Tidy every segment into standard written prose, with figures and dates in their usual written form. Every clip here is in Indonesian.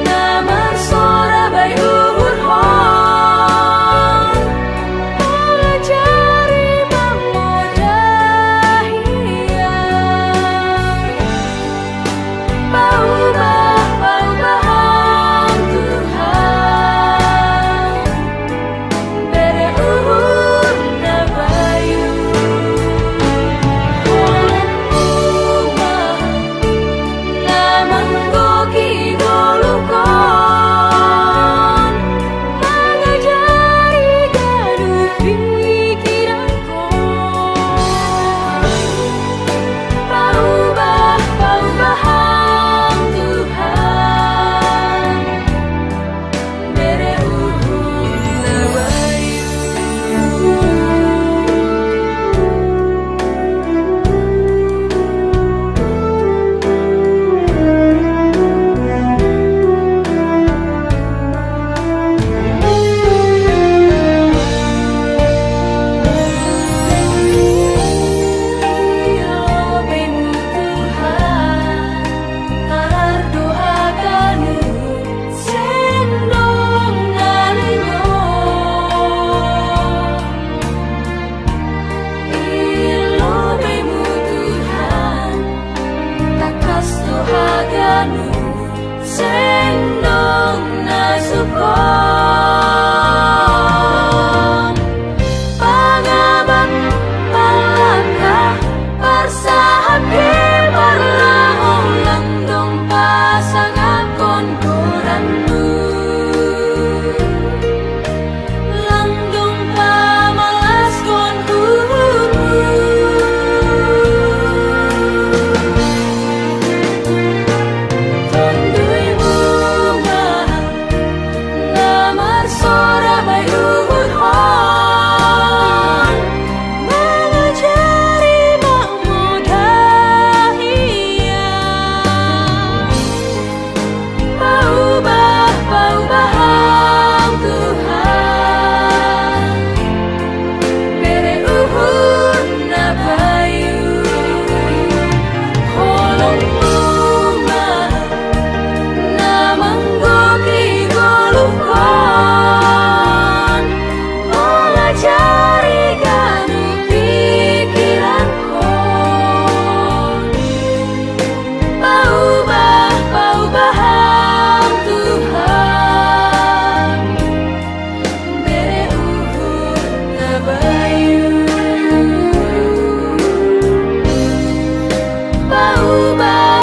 Nah kanu sing nang nasukon pangabat palangkah persahake parlahong langdong pasangakon koranmu langdong pamalas kon Tonduy bunga namar sora bayuhon mengajari memudahia paubah-paubahang Tuhan bere uhun na bayu holong bunga namanggoki golukon mengajari kanu pikirankon paubah-paubahang Tuhan bere uhun na bayu paubah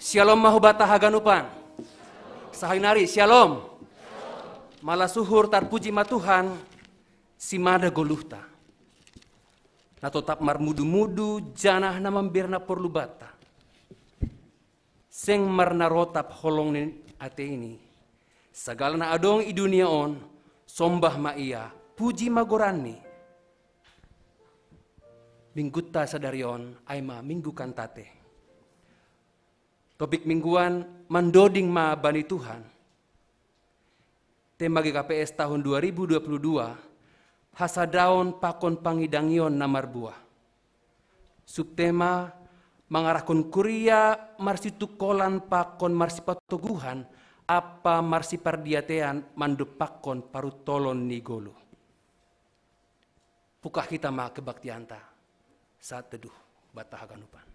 Shalom mahubata haganupan. Sahainari, shalom. Malah suhur tarpuji ma Tuhan, si mada goluhta. Na tetap marmudu-mudu janah na mambirna porlu bata. Seng marna rotap holong ni ate ini. Segala na adong i dunia on, sombah ma ia, puji ma gorani. Minggutta sadarion, ay ma minggu kantate. Topik mingguan, mandoding ma bani Tuhan. Tema GKPS tahun 2022, hasadaon pakon pangidangion namar buah. Subtema, mangarahkan kuria marsitukolan pakon marsipatoguhan, apa marsipardiatean mandu pakon parutolon ni golu. Pukah kita ma kebaktianta saat teduh batahaganupan.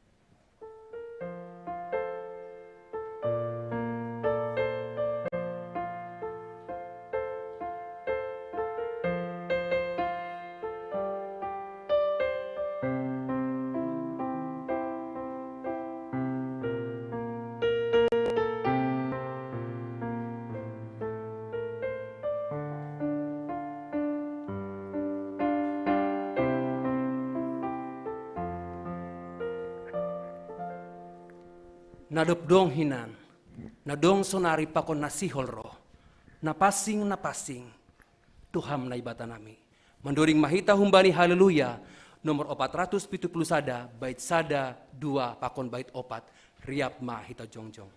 Nadop dong hinan, nadong sonari pakon nasihol roh, napasing, Tuhan na ibata nami. Mendoring mahita humbani haleluya, nomor 471, bait sada, 2, pakon bait 4, riap mahita jongjong.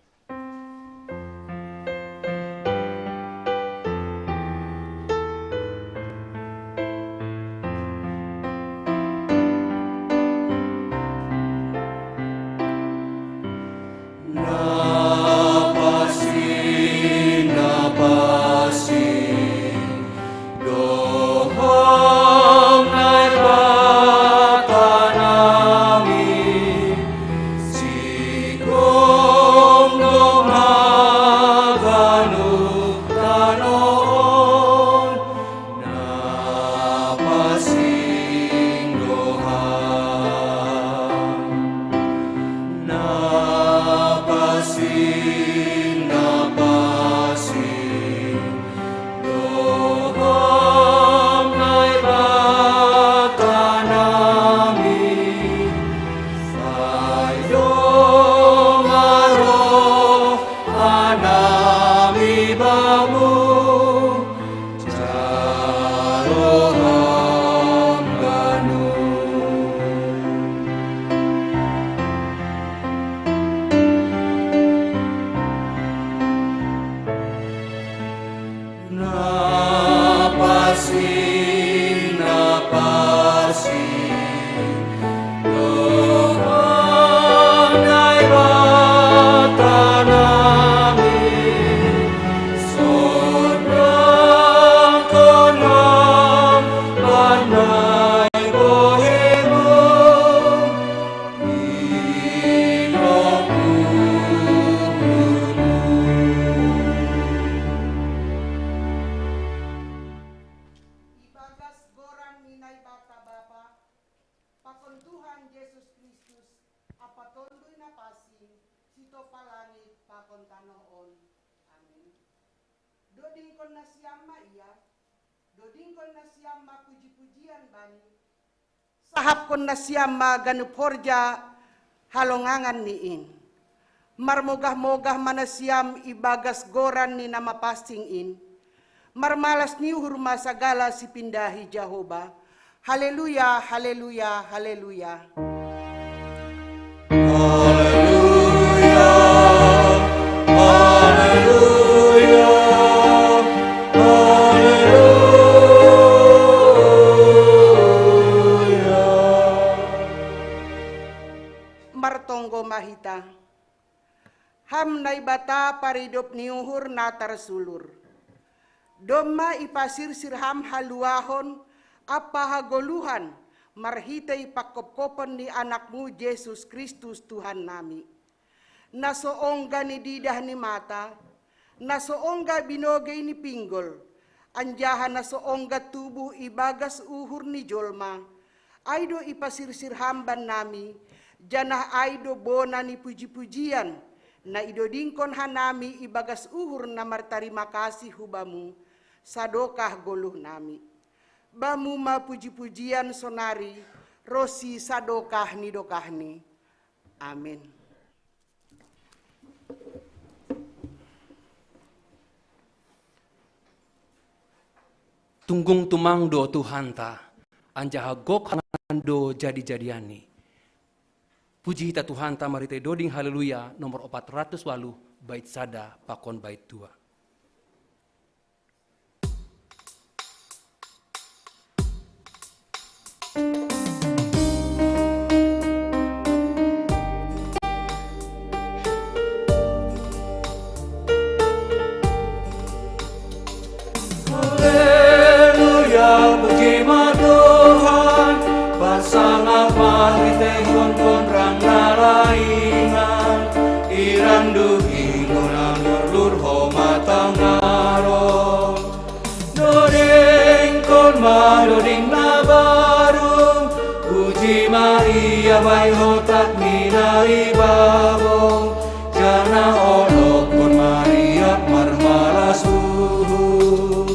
Sahap kon na siyam maganuporja halongangan niin. Marmogah-mogah mana siyam ibagas goran ni nama pasting in. Marmalas ni hurma sagala si pindahi Jehovah. Haleluya, haleluya, haleluya. Haleluya, haleluya, haleluya. Martonggo mahita. Ham na ibata paridop niuhur natar sulur. Doma ipasir sirham haluahon apa hagoluhan marhita ipakopkopon ni anakmu Yesus Kristus Tuhan nami. Nasoongga ni didah ni mata, nasoongga binogay ni pinggol, anjahan nasoongga tubuh ibagas uhur ni jolma, aydo ipasir sirhamban nami, janah aydo bona ni puji-pujian, Na idodingkon hanami ibagas uhur na martarima kasih hubamu, sadokah goluh nami. Bamu ma puji-pujian sonari, rosi sadokah nidokahni. Amin. Tunggung tumang do Tuhan ta, anjaha gok do jadi-jadiani. Puji hita Tuhan ta marite doding haleluya nomor 408 bait sada pakon bait 2. Haleluya, puji ma Tuhan, pasang apa ditehon konrang naraingan, irang duhi ngunang nurlur homata ngaro. Dodeng kon ma dodeng na baru, puji ma iya bai hotak minari babong, jana olok kon Maria marmara suhu.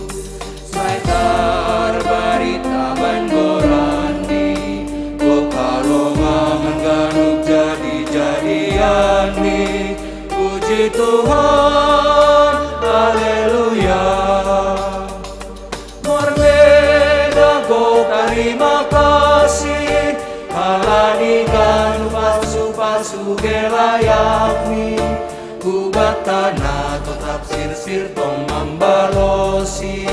Saitar barita banggorani, kokalongan ganuk jadi-jadiani. Puji Tuhan, haleluya. Morbeda go terima kasih, halani ganuk pasu-pasu gelayakni. Kubatana tetap sir-sir tong membalosi.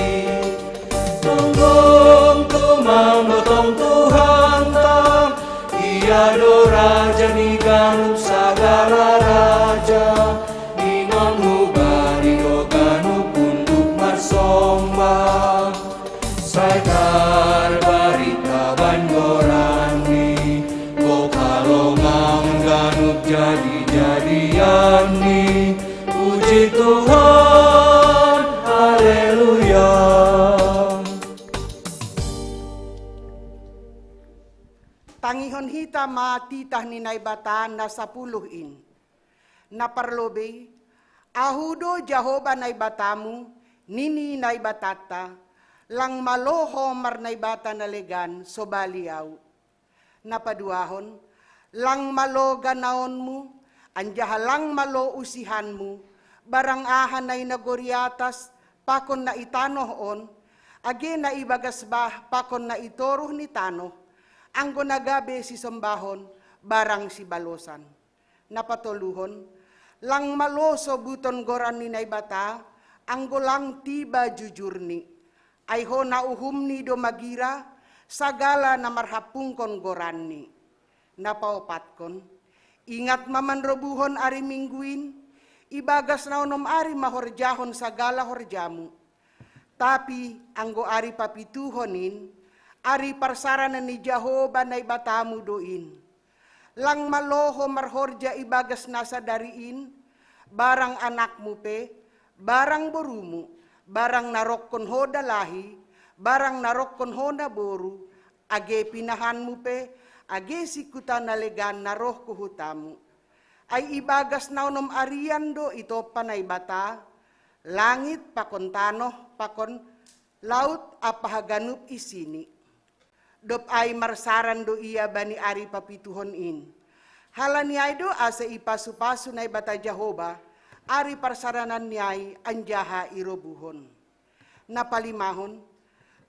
Tunggung tumang dotong Tuhan tam, ia do raja ni ganup sagala raja. Ningon hubari do ganup unduk marsombang. Saikar barita banggorani, kokalongang ganup jadi-jadiani. Puji Tuhan, haleluya. Tangihon hita matitah ni naibatan na 10 na parlobe, ahudo Jahoba naibatamu, nini naibatata, lang maloho mar naibata na legan sobaliaw. Napaduahon, lang malo ganaonmu, anjahalang malo usihanmu, barang ahan ay nagoriatas, pakon na itanohon, age na ibagasbah, pakon na itoruh ni tanoh, anggo nagabe si sembahon, barang si balosan. Napatuluhon, lang maloso buton goran ni naibata, anggo lang tiba jujurni. Ayho na uhumni do magira, sagala na marhapungkon goranni. Napaupatkon, ingat mamanrobuhon ari mingguin, ibagas na onom ari mahorjahon sagala horjamu. Tapi anggo ari papituhonin, ari parsaranan ni Jahoba na ibatamu doin. Lang maloho marhorja ibagas nasa dariin, barang anakmu pe, barang borumu, barang narokkon hoda lahi, barang narokkon hoda boru, age pinahanmu pe, age sikuta nalegan naroh kuhutamu. Ay ibagas naunom arian do ito panay bata, langit pakon tanoh, pakon laut apahaganup isini. Dop ay marsaran do iya bani ari papituhon in. Halani ay do asa ipasu-pasu na ibata Jahoba, ari parsaranan niyay anjaha irobuhon. Napalimahon,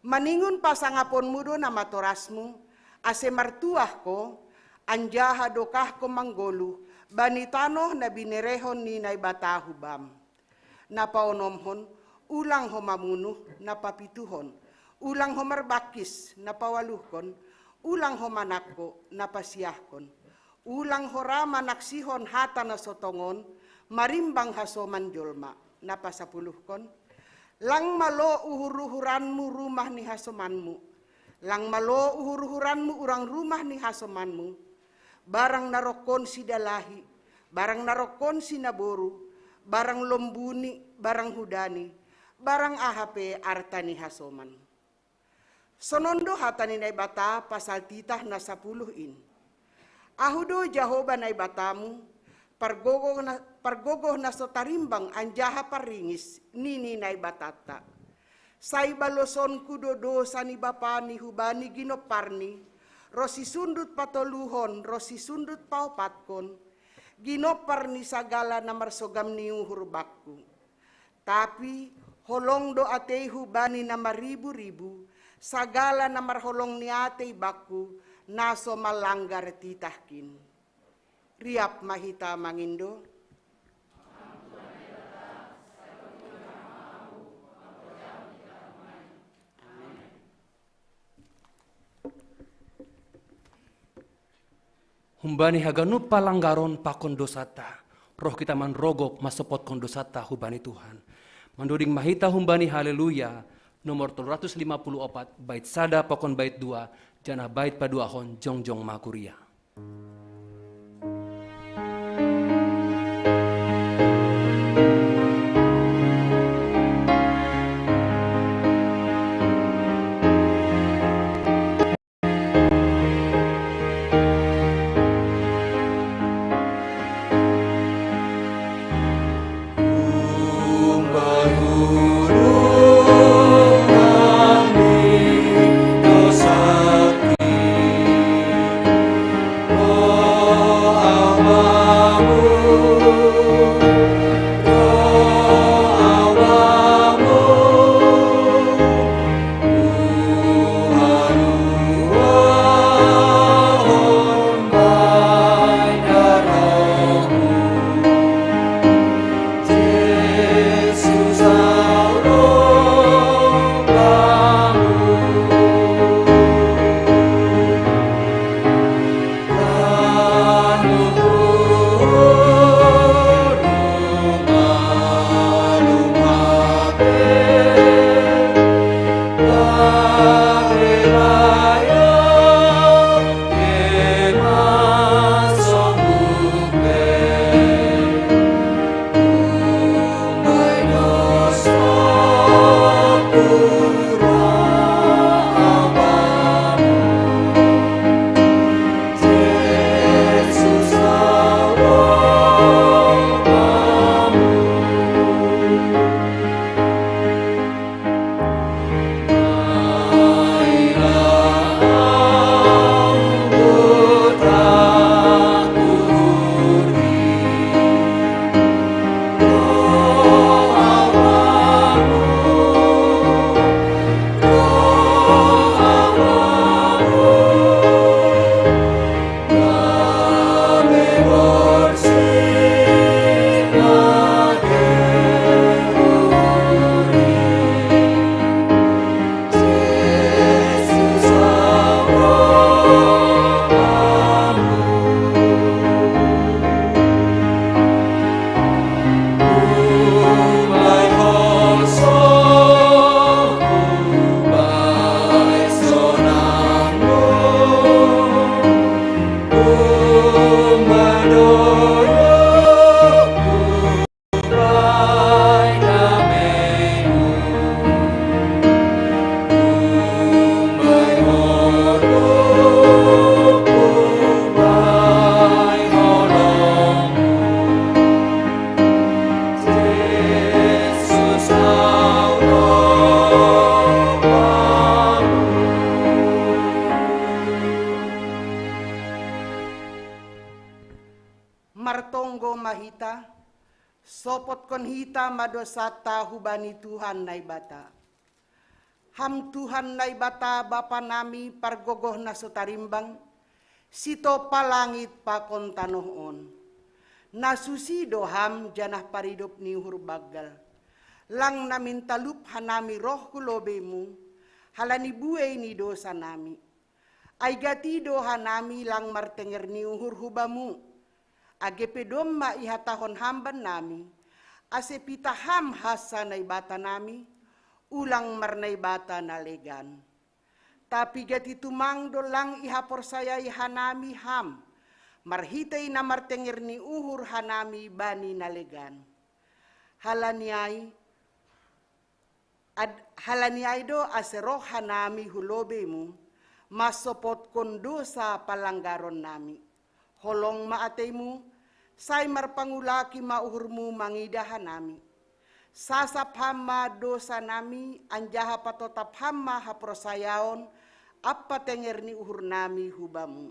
maningun pasangapon mo do na matorasmu, ase martuah ko, anjaha dokah ko manggolu, bani tanoh na binerehon ni naibata hubam. Napaunomhon, ulang homamunuh na papituhon, ulang homarbakis na pawaluhkon, ulang homanakko na pasiyahkon, ulang horama naksihon hata na sotongon, marimbang hasoman jolma na pasapuluhkon, lang malo uhur-uhuranmu rumah ni hasomanmu, lang malo uhur-uhuranmu urang rumah ni hasomanmu, barang narokon si dalahi, barang narokon si naboru, barang lombuni, barang hudani, barang ahape arta ni hasoman. Sonondo hatani na pasal titah na 10 in. Ahudo Jahoba na batamu, pargogoh na so tarimbang anjaha paringis nini nay batata. Say baloson kudodo sa ni bapa ni hubani ginoparni, rosi sundut patoluhon, rosi sundut paupatkon, ginopar ni sagala na marsogam ni uhurbakku. Tapi holong do atei hubani na maribu-ribu, sagala na marholong ni atei bakku, naso malanggar titahkin. Riap mahita mangindo. Humbani haganu palanggaron pakon dosata. Roh kita manrogok masopot kon dosata hubani Tuhan. Manduding mahita humbani haleluya. Nomor 354 bait sada pakon bait 2. Jana bait paduahon jongjong makuria. Martonggo mahita, sopot kon hita madosata hubani Tuhan nai bata. Ham Tuhan nai bata Bapa nami pargogoh na sutarimbang, sito palangit pa kon tanohon. Nasusido ham janah paridop ni hurbagal. Lang namin talup hanami roh kulobemu, halani buay ni dosa nami. Ay gatido hanami lang martenger ni uhur hubamu. Agepedom maihatahon hamban nami, asepita ham hasa na ibata nami, ulang marnay bata na legan. Tapi gati tumangdo lang ihapor saya ihanami ham, marhitay na martenger ni uhur hanami bani na legan. Halaniay do aseroh hanami hulobemu, masopot kondo sa palanggaron nami. Holong maatay mo, Sai marpangulaki mauhurmu mangidahan nami. Sasap hama dosa nami, anjaha patotap hama haprosayaon, apa tenger ni uhur nami hubamu.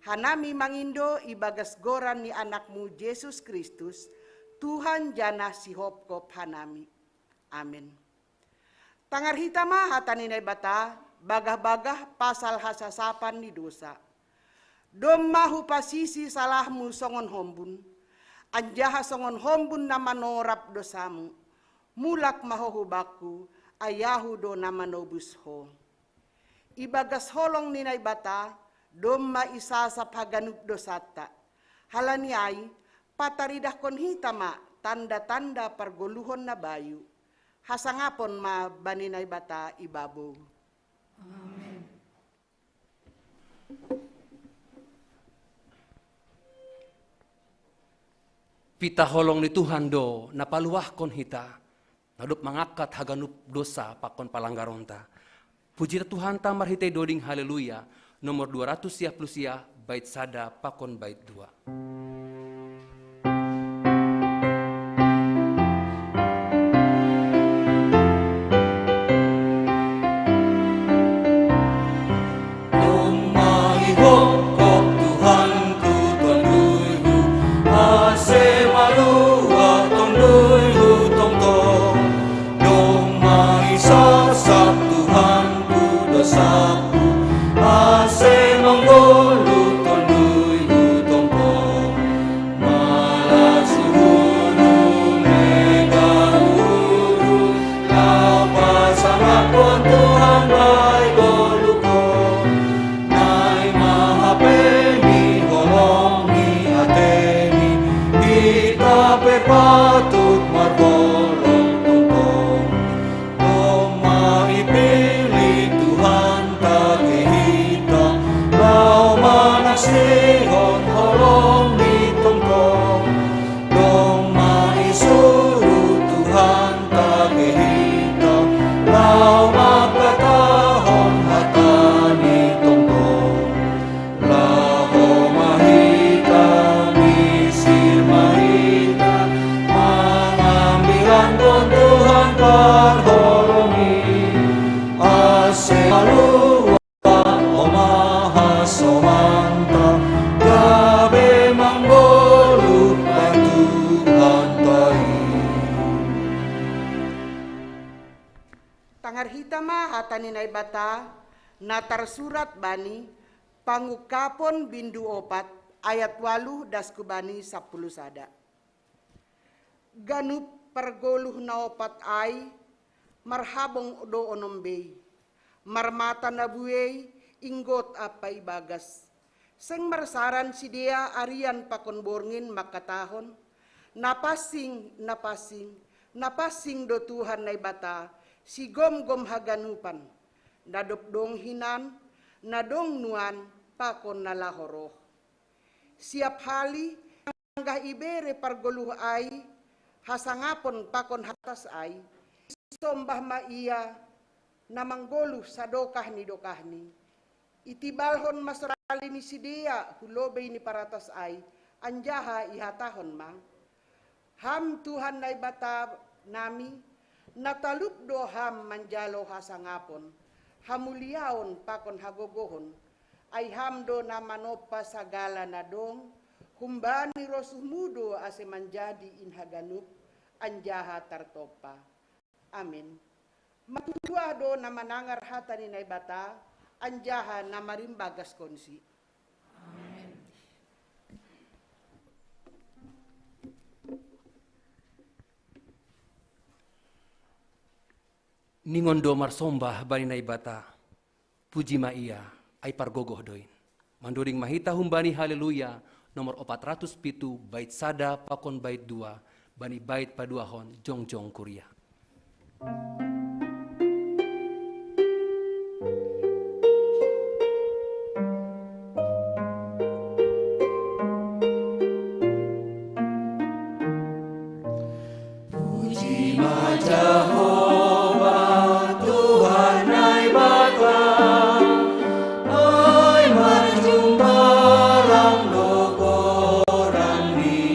Hanami mangindo ibagas goran ni anakmu Yesus Kristus, Tuhan jana sihopkop hanami. Amin. Tangar hitama hataninay bata, bagah-bagah pasal hasasapan ni dosa. Domma hupasisi salahmu songon hombun, anjaha songon hombun na manorap dosamu, mulak mahohubaku, ayahu do na manobusho. Ibagas holong ninay bata, domma isasap haganup dosata. Halaniay, pataridah kon hitama, tanda-tanda pargoluhon na bayu. Hasangapon ma baninay bata ibabaw. Amen. Pita holong ni Tuhan do napaluah kon hita, nadup mangakat haganup dosa pakon palanggaronta. Puji Tuhan tamar hitay doding haleluya, nomor 200 sia plus sia, bait sada pakon bait 2. Ninay bata na tarsurat bani pangukapon bindu 4 ayat 8 daskubani 10 sada. Ganup pergoluh na 4 ay marhabong do onombey marmata na buey inggot apay bagas seng marsaran si dia arian pakon borngin makatahon napasing do Tuhan nay bata si gom-gom haganupan, nadop dong hinan, nadong nuan, pakon nalahoroh. Siap hali, anggah ibere pargoluh ay, hasangapon pakon hatas ay, sombah maia, namanggoluh sa dokahni. Itibalhon masrali ni sidia, hulobay ni paratas ay, anjaha ihatahon ma. Ham Tuhan nay bata nami, natalup doham manjalo hasangapon, hamuliaon pakon hagogohon, ay hamdo na manopa sagala na dong, humbani rosuhmudo ase manjadi inhaganup, anjaha tartopa. Amin. Matulua do na manangar hata ni naibata, anjaha na marimbagas konsi. Ningon do marsombah bani na ibata, puji maia ay pargogoh doin. Manduring mahita humbani haleluya, nomor 407 bait sada pakon bait 2, bani bait paduahon jongjong kuria. Puji Jehovah Tuhan ay bata, ay marjumparang logoran ni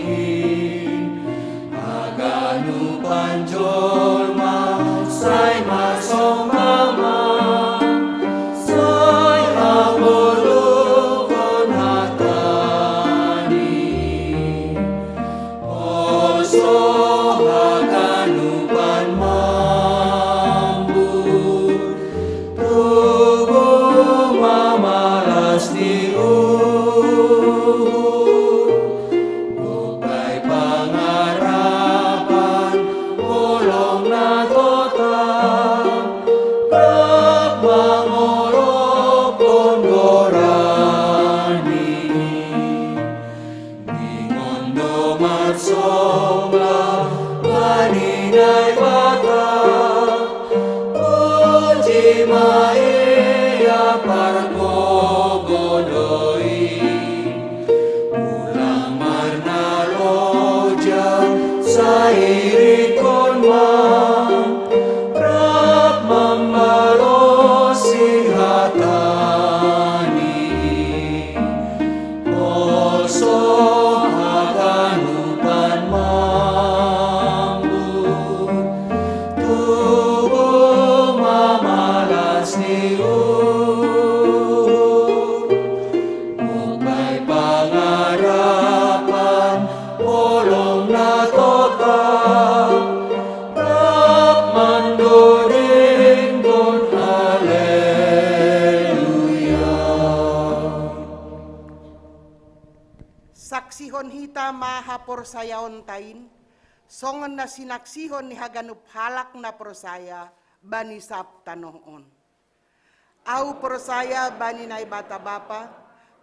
Mandomat somla maninay bata Puji maia pargogodoi Ulang marna roja sairikon mam Rap mambalosi hatani Oso haganupan mambu Tubuh mamalas niur Mukbay pangarapan Olong na total Mandoringgon haleluya. Saksihon hita maha porsayaon tain, songon na sinaksihon ni haganup halak na porsaya, bani sap tanoon. Au porsaya bani na ibata bapa,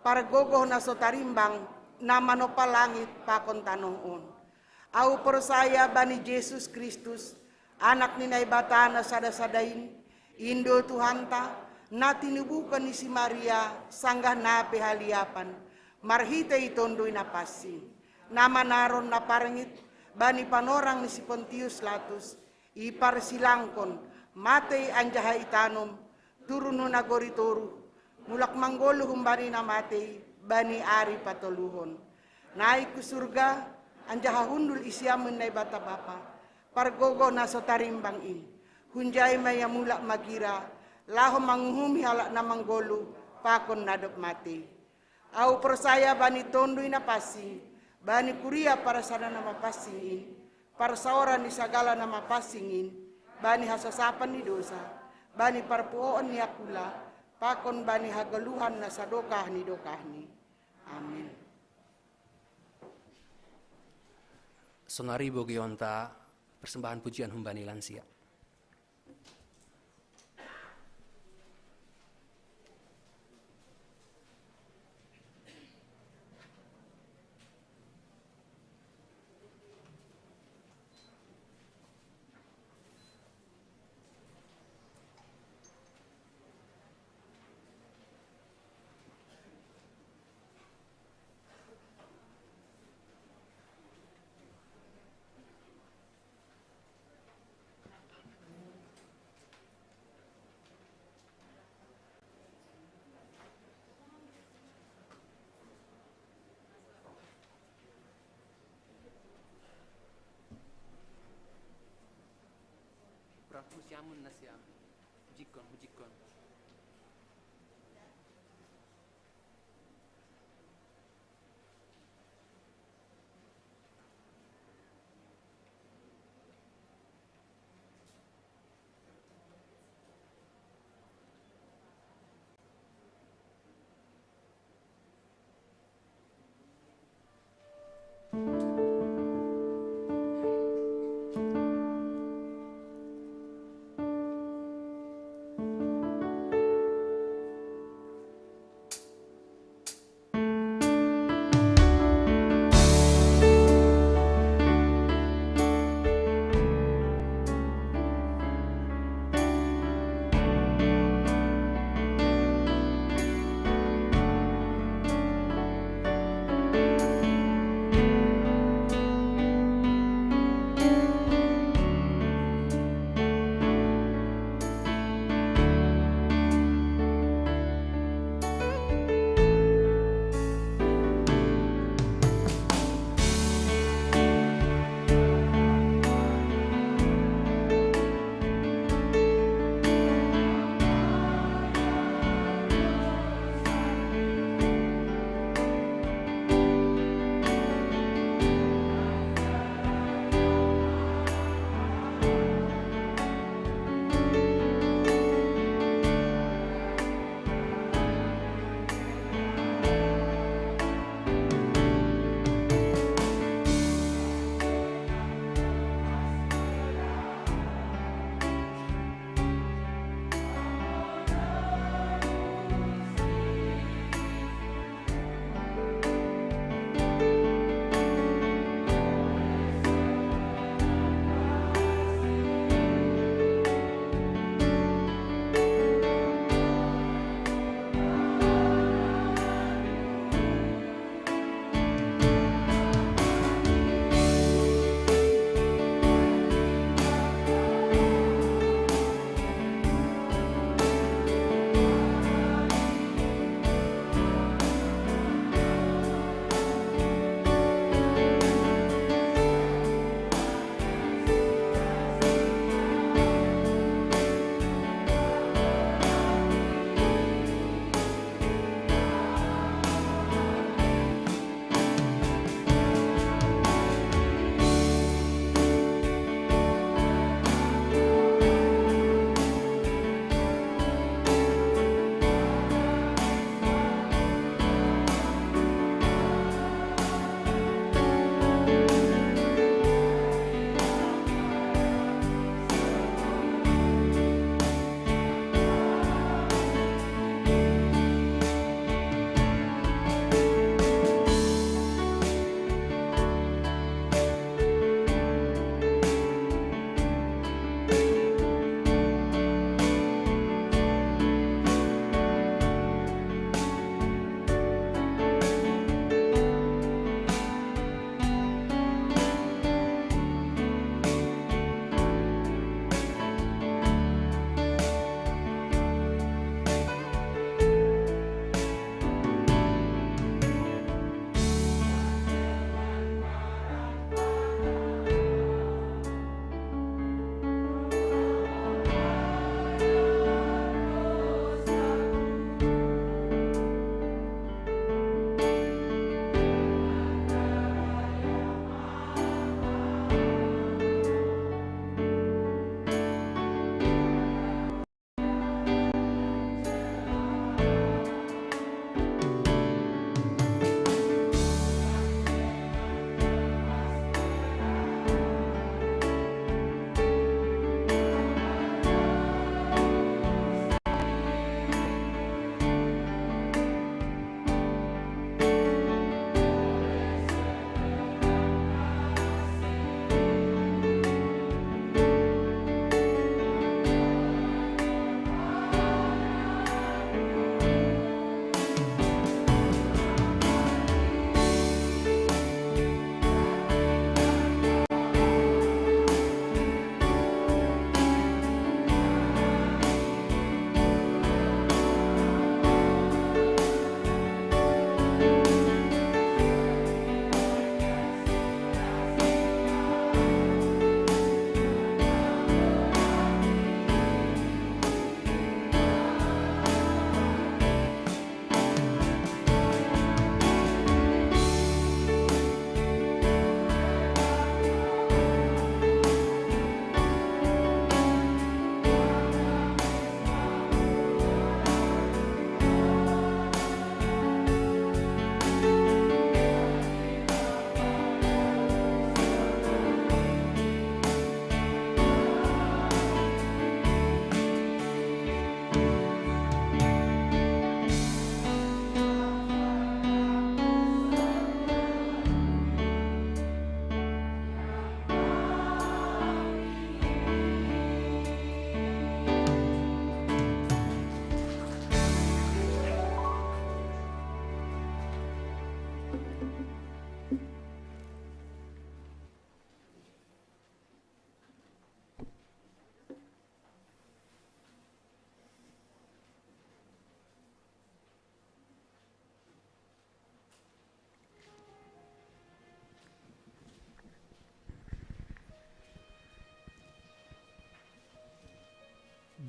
pargogoh na sotarimbang, na manopalangit pakon tanoon. Au porsaya bani Yesus Kristus, anak ni naibata na sadasadain, Indo Tuhanta, na tinubukan ni si Maria, sanggah na pehaliapan, marhita itondoy na pasin, nama naron na parangit, bani panorang ni si Pontius Latus, ipar silangkon, matay anjaha itanom, turuno na goritoru, mulak manggolo humbani na matay, bani ari patoluhon. Naik ke surga, anjaha hundul isyamun na ibata bapa, pargogo na sotarimbang in, hunjay maya mulak magira, laho manguhumi halak na manggolo, pakon nadop mati. Au persaya bani tondoy na pasing, bani kuria para sana na mapasingin, para saora ni sagala na mapasingin, bani hasasapan ni dosa, bani parpuoon ni akula, pakon bani hagaluhan na sadokah ni dokahni. Amin. Sonari Bogionta, persembahan pujian Humbani Lansia. Musyamun nasyam, hujikon, hujikon.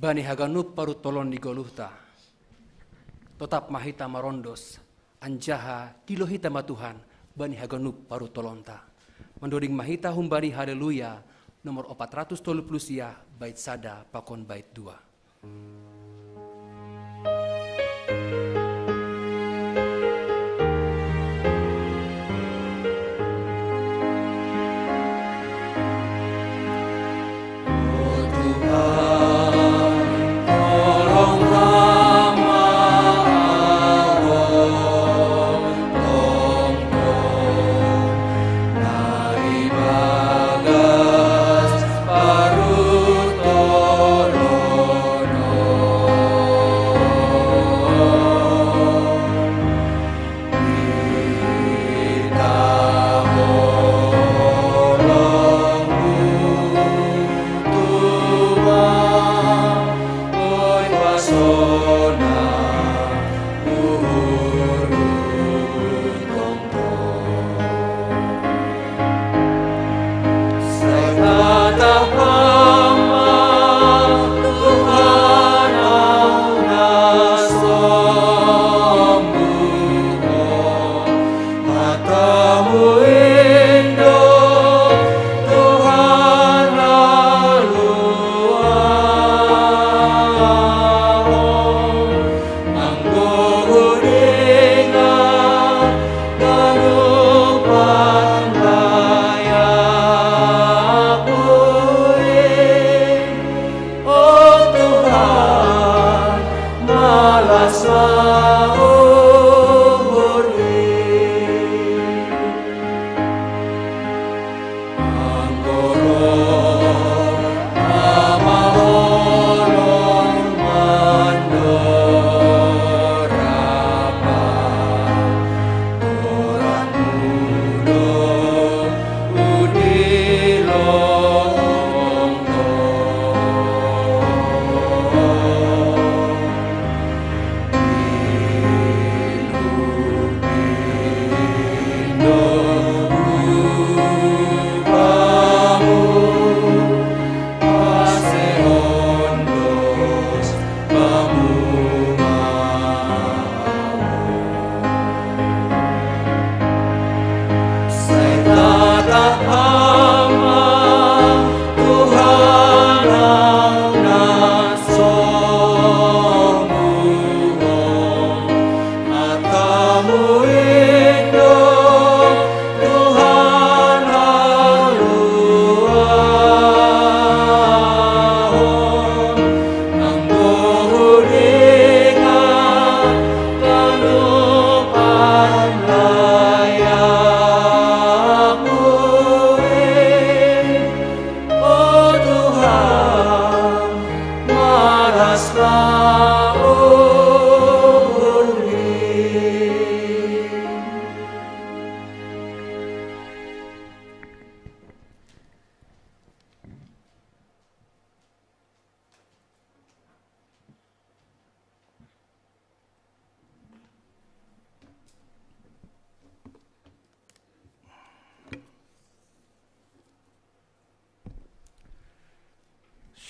bani haganup paru tolon di goluhta. Tetap mahita marondos, anjaha tilohita matuhan, bani haganup paru tolonta. Mendoring mahita humbani haleluya, nomor 430 bait sada pakon bait 2.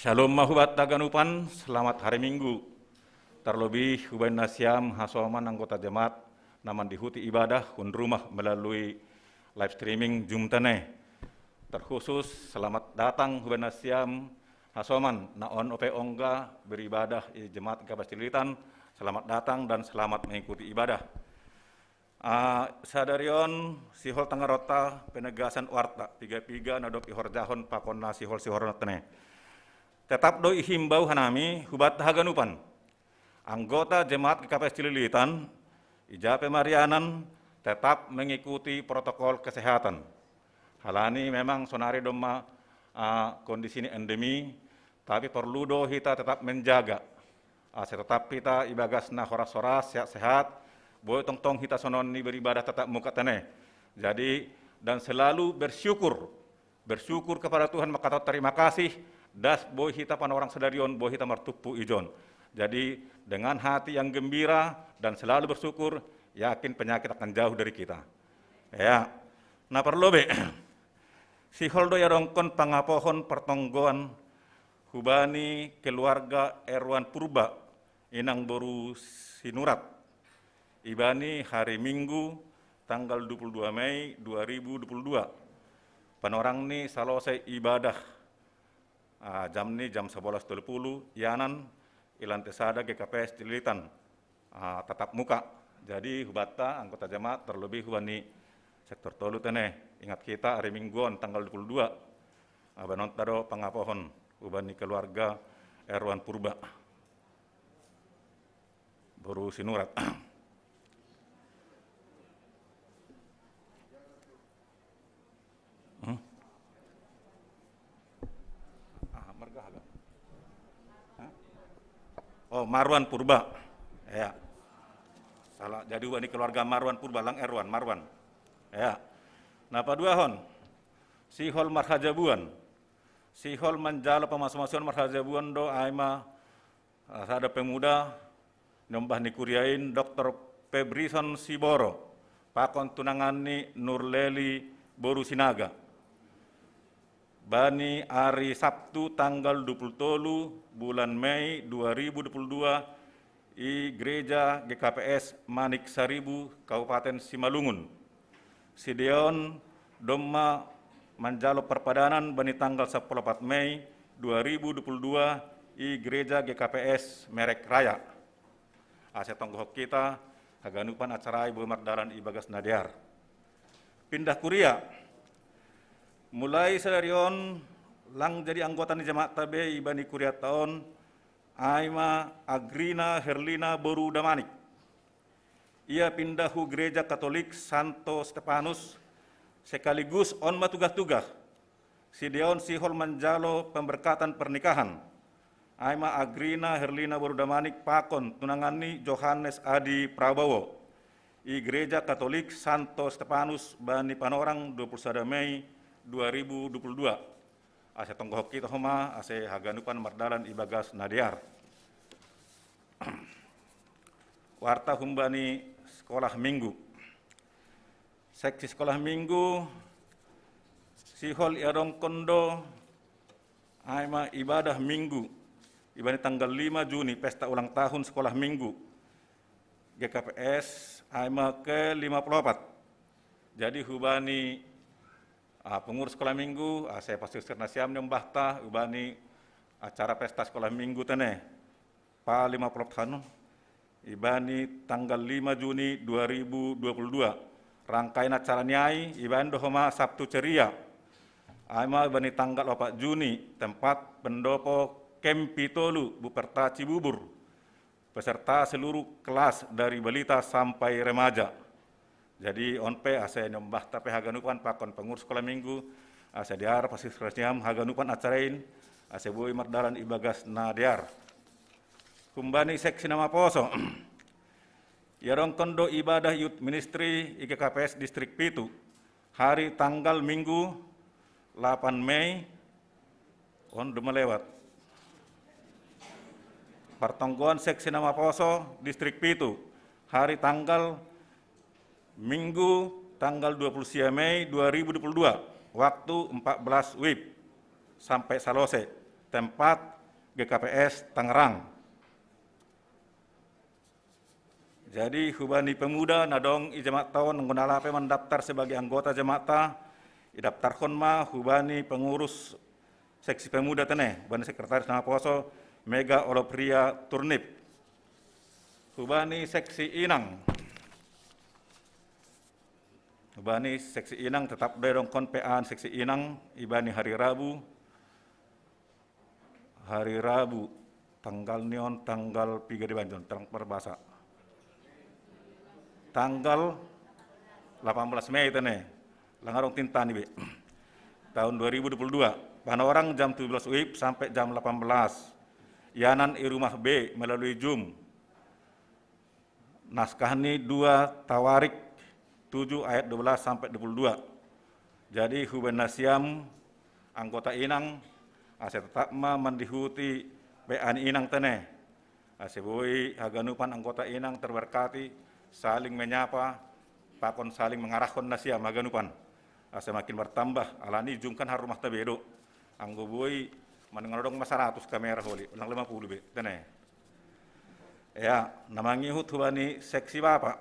Shalom mahubat taganupan, selamat hari Minggu. Terlebih Hubain Nasiam, Hasoman anggota jemaat, naman dihuti ibadah hun rumah melalui live streaming Jumtane. Terkhusus selamat datang Hubain Nasiam, Hasoman, naon ope ongga beribadah di jemaat Kapastilitan. Selamat datang dan selamat mengikuti ibadah. Sadarion sihol tangarota penegasan warta, piga-piga nadok ihor jahon pakonna sihol notene. Tetap doi himbau hanami hubat haganupan. Anggota jemaat KPS Cililitan, Ijape Marianan tetap mengikuti protokol kesehatan. Halani memang sonari doma kondisi ini endemi, tapi perlu do kita tetap menjaga. Tetap kita ibagas na horas-horas sehat, boy tong-tong kita sonon ni beribadah tetap muka tene. Jadi dan selalu bersyukur kepada Tuhan, maka terima kasih. Das boy hita pan orang sedarion, boy hita martupu ijon. Jadi dengan hati yang gembira dan selalu bersyukur, yakin penyakit akan jauh dari kita. Ya, nah perlu be, si holdo ya rongkon pangapohon pertonggoan hubani keluarga Erwan Purba inang boru sinurat ibani hari Minggu tanggal 22 Mei 2022. Panorang ni selesai ibadah jam 11.30 yanan ilantai sada GKPS Cililitan tatap muka. Jadi hubata anggota jemaat terlebih hubani sektor tolu tene ingat kita hari Mingguan tanggal 22 abanon tado pangapohon hubani keluarga Erwan Purba baru sinurat. Oh, Marwan Purba. Ya. Salah, jadi ini keluarga Marwan Purba, lang Erwan, Marwan. Ya. Napa dua hon? Sihol marhajabuan. Sihol menjala pemasuk-masukan marhajabuan do aima ada pemuda nyombah nikuriain Dr. Febrison Siboro. Pakon tunangani Nurleli Boru Sinaga. Bani hari Sabtu tanggal 27 bulan Mei 2022 i Gereja GKPS Manik Saribu Kabupaten Simalungun. Sideon Doma Manjalo Perpadanan bani tanggal 14 Mei 2022 i Gereja GKPS Merek Raya. Aset tonggohok kita haganupan acara Ibu Magdalan Ibagas Nadiar. Pindah kuria. Mulai sedarion lang jadi anggota ni jemaat tabe ibani kuria tahun Aima Agrina Herlina Boru Damanik. Ia pindah hu Gereja Katolik Santo Stefanus sekaligus on matugah-tugah. Sideon sihol menjalo pemberkatan pernikahan. Aima Agrina Herlina Boru Damanik pakon tunangani Johannes Adi Prabowo. I Gereja Katolik Santo Stefanus Bani Panorang 21 Mei 2022. Ase tonggohok kita homa ase haganupan Mardalan Ibagas Nadiar. Warta humbani sekolah minggu. Seksi sekolah minggu sihol iadong kondo aima ibadah minggu. Ibani tanggal 5 Juni pesta ulang tahun sekolah minggu. GKPS aima ke-54. Jadi hubani pengurus sekolah minggu, saya pasti Nasiam nyembahta, ubani acara pesta sekolah minggu tene, pa 50 tahun, ibani tanggal 5 Juni 2022, rangkaian acara nyai, ibani dohoma Sabtu ceria, aima ibani tanggal 4 Juni, tempat pendopo Kempitolu, Buperta Cibubur, peserta seluruh kelas dari balita sampai remaja. Jadi onpe ase nyombah tapi haganupan pakon pengurus sekolah minggu ase diar pasti serasiam haganupan acarain ase bui Mardalan Ibagas Nadiar. Kumbani seksi nama poso. Yarong kondo ibadah youth ministry IKKPS distrik Pitu hari tanggal Minggu 8 Mei on melewat. Pertonggoan seksi nama poso distrik Pitu hari tanggal Minggu tanggal 20 Mei 2022, waktu 14 WIB sampai Salose, tempat GKPS Tangerang. Jadi hubani pemuda nadong i jemaat tahun nggunalape mendaftar sebagai anggota jemaat idaftar konma hubani pengurus seksi pemuda tene, bani sekretaris nama poso Mega Olopria Turnip. Hubani seksi inang. Ibani seksi inang tetap dorong konpean seksi inang ibani hari Rabu tanggal neon tanggal 3 di Banjon terang perbasa tanggal 18 Mei tene langarong tinta nih tahun 2022 panorang jam 17 WIB sampai jam 18 yanan i rumah B melalui Zoom naskah ini 2 Tawarik 7 ayat 12 sampai 22. Jadi huben nasiam anggota inang ase tetap mendihuti bean inang tene. Ase boi haganupan anggota inang terberkati saling menyapa pakon saling mengarahkan nasiam haganupan. Ase makin bertambah alani jungkan har rumah tabedo. Anggo boi manengarodong masaratus kamera holi, ulang 50 be, tene. Ya, namangihut hubani seksi Bapak.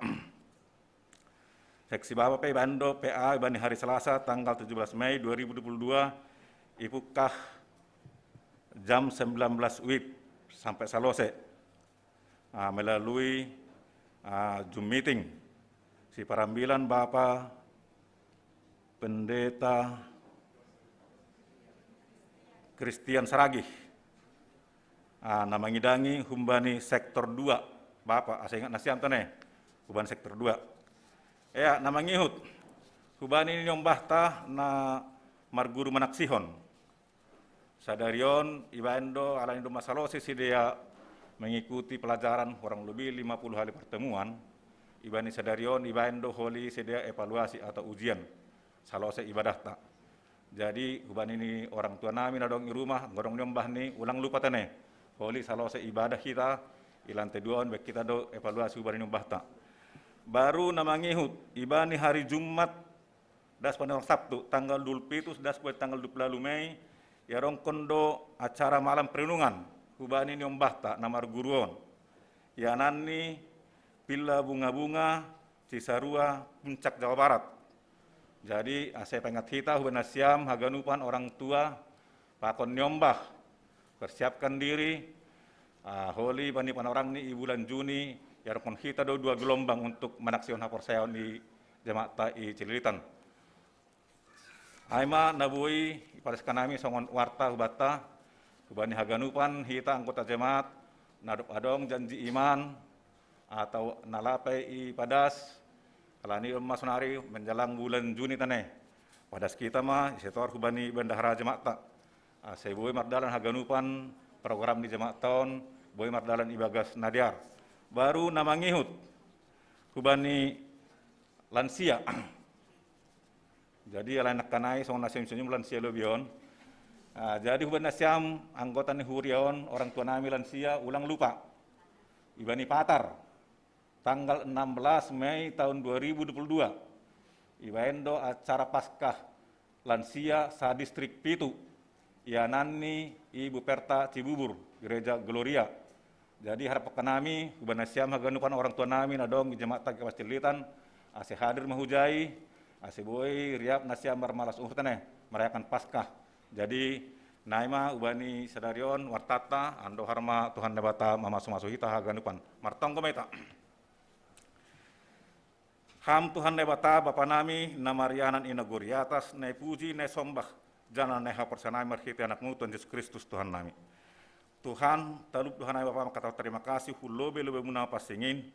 Seksi Bapak P. Bando PA Ibani hari Selasa tanggal 17 Mei 2022 ipukah jam 19 WIB sampai Salose melalui Zoom meeting si parambilan Bapak Pendeta Christian Saragih namangidangi humbani sektor 2 Bapak saya ingat nasiam tane humbani sektor 2 ya namangihut hubani nyombahta na marguru manaksihon sadarion ibando ala Indo Masalose si dia mengikuti pelajaran kurang lebih 50 hari pertemuan ibani sadarion ibando holi sedia evaluasi atau ujian salose ibadahta jadi hubani ini orang tua nami nadong di rumah godong nyombah ni ulang lupa tane holi salose ibadah kita ilantai duaan bek kita do evaluasi hubani nyombahta baru namangihut ibani hari Jumat das pada Sabtu tanggal 27 das buat tanggal 20 Mei ya rong kondo acara malam perenungan hubani nyombahta namar guruon ya nani pila bunga-bunga Cisarua Puncak Jawa Barat jadi saya pengat kita hubana siam haganupan orang tua pakon nyombah persiapkan diri holi bani orang ni bulan Juni ya rong kita do 2 gelombang untuk menaksion hapor saya di jemaat i Cililitan. Aima nabui ipareskan nami songon warta hubata hubani haganupan hita anggota jemaat nadup adong janji iman atau nalapai i padas kalani masunari menjelang bulan Juni tane padas kita mah setor hubani bendahara jemaat saya boy mardalan haganupan program di jemaat tahun boy mardalan ibagas nadiar baru namangihut hubani lansia jadi ala anak kanai songon nasim senyum lansia lobion jadi hubani nasiam anggota ni huriaon orang tua nami lansia ulang lupa ibani patar tanggal 16 Mei tahun 2022 ibaindo acara Paskah lansia sa distrik Pitu Ianani Ibu Perta Cibubur Gereja Gloria jadi harapan kami hubana siam haganupan orang tua nami nadong di jemaat Kapas Cililitan ase hadir mahujai ase boy riap nasiam marmalas urtane merayakan Paskah jadi naima ubani sadarion wartata ando harma Tuhan nebata mamasu-masu hita haganupan martong kometa ham Tuhan nebata bapa nami namarianan inaguri atas ne puji ne sombah jana ne hapersanai marhiti anakmu Tuhan Yesus Kristus Tuhan nami Tuhan, talup Tuhan ay Bapa makataw terima kasih hulobe lobe muna pasingin.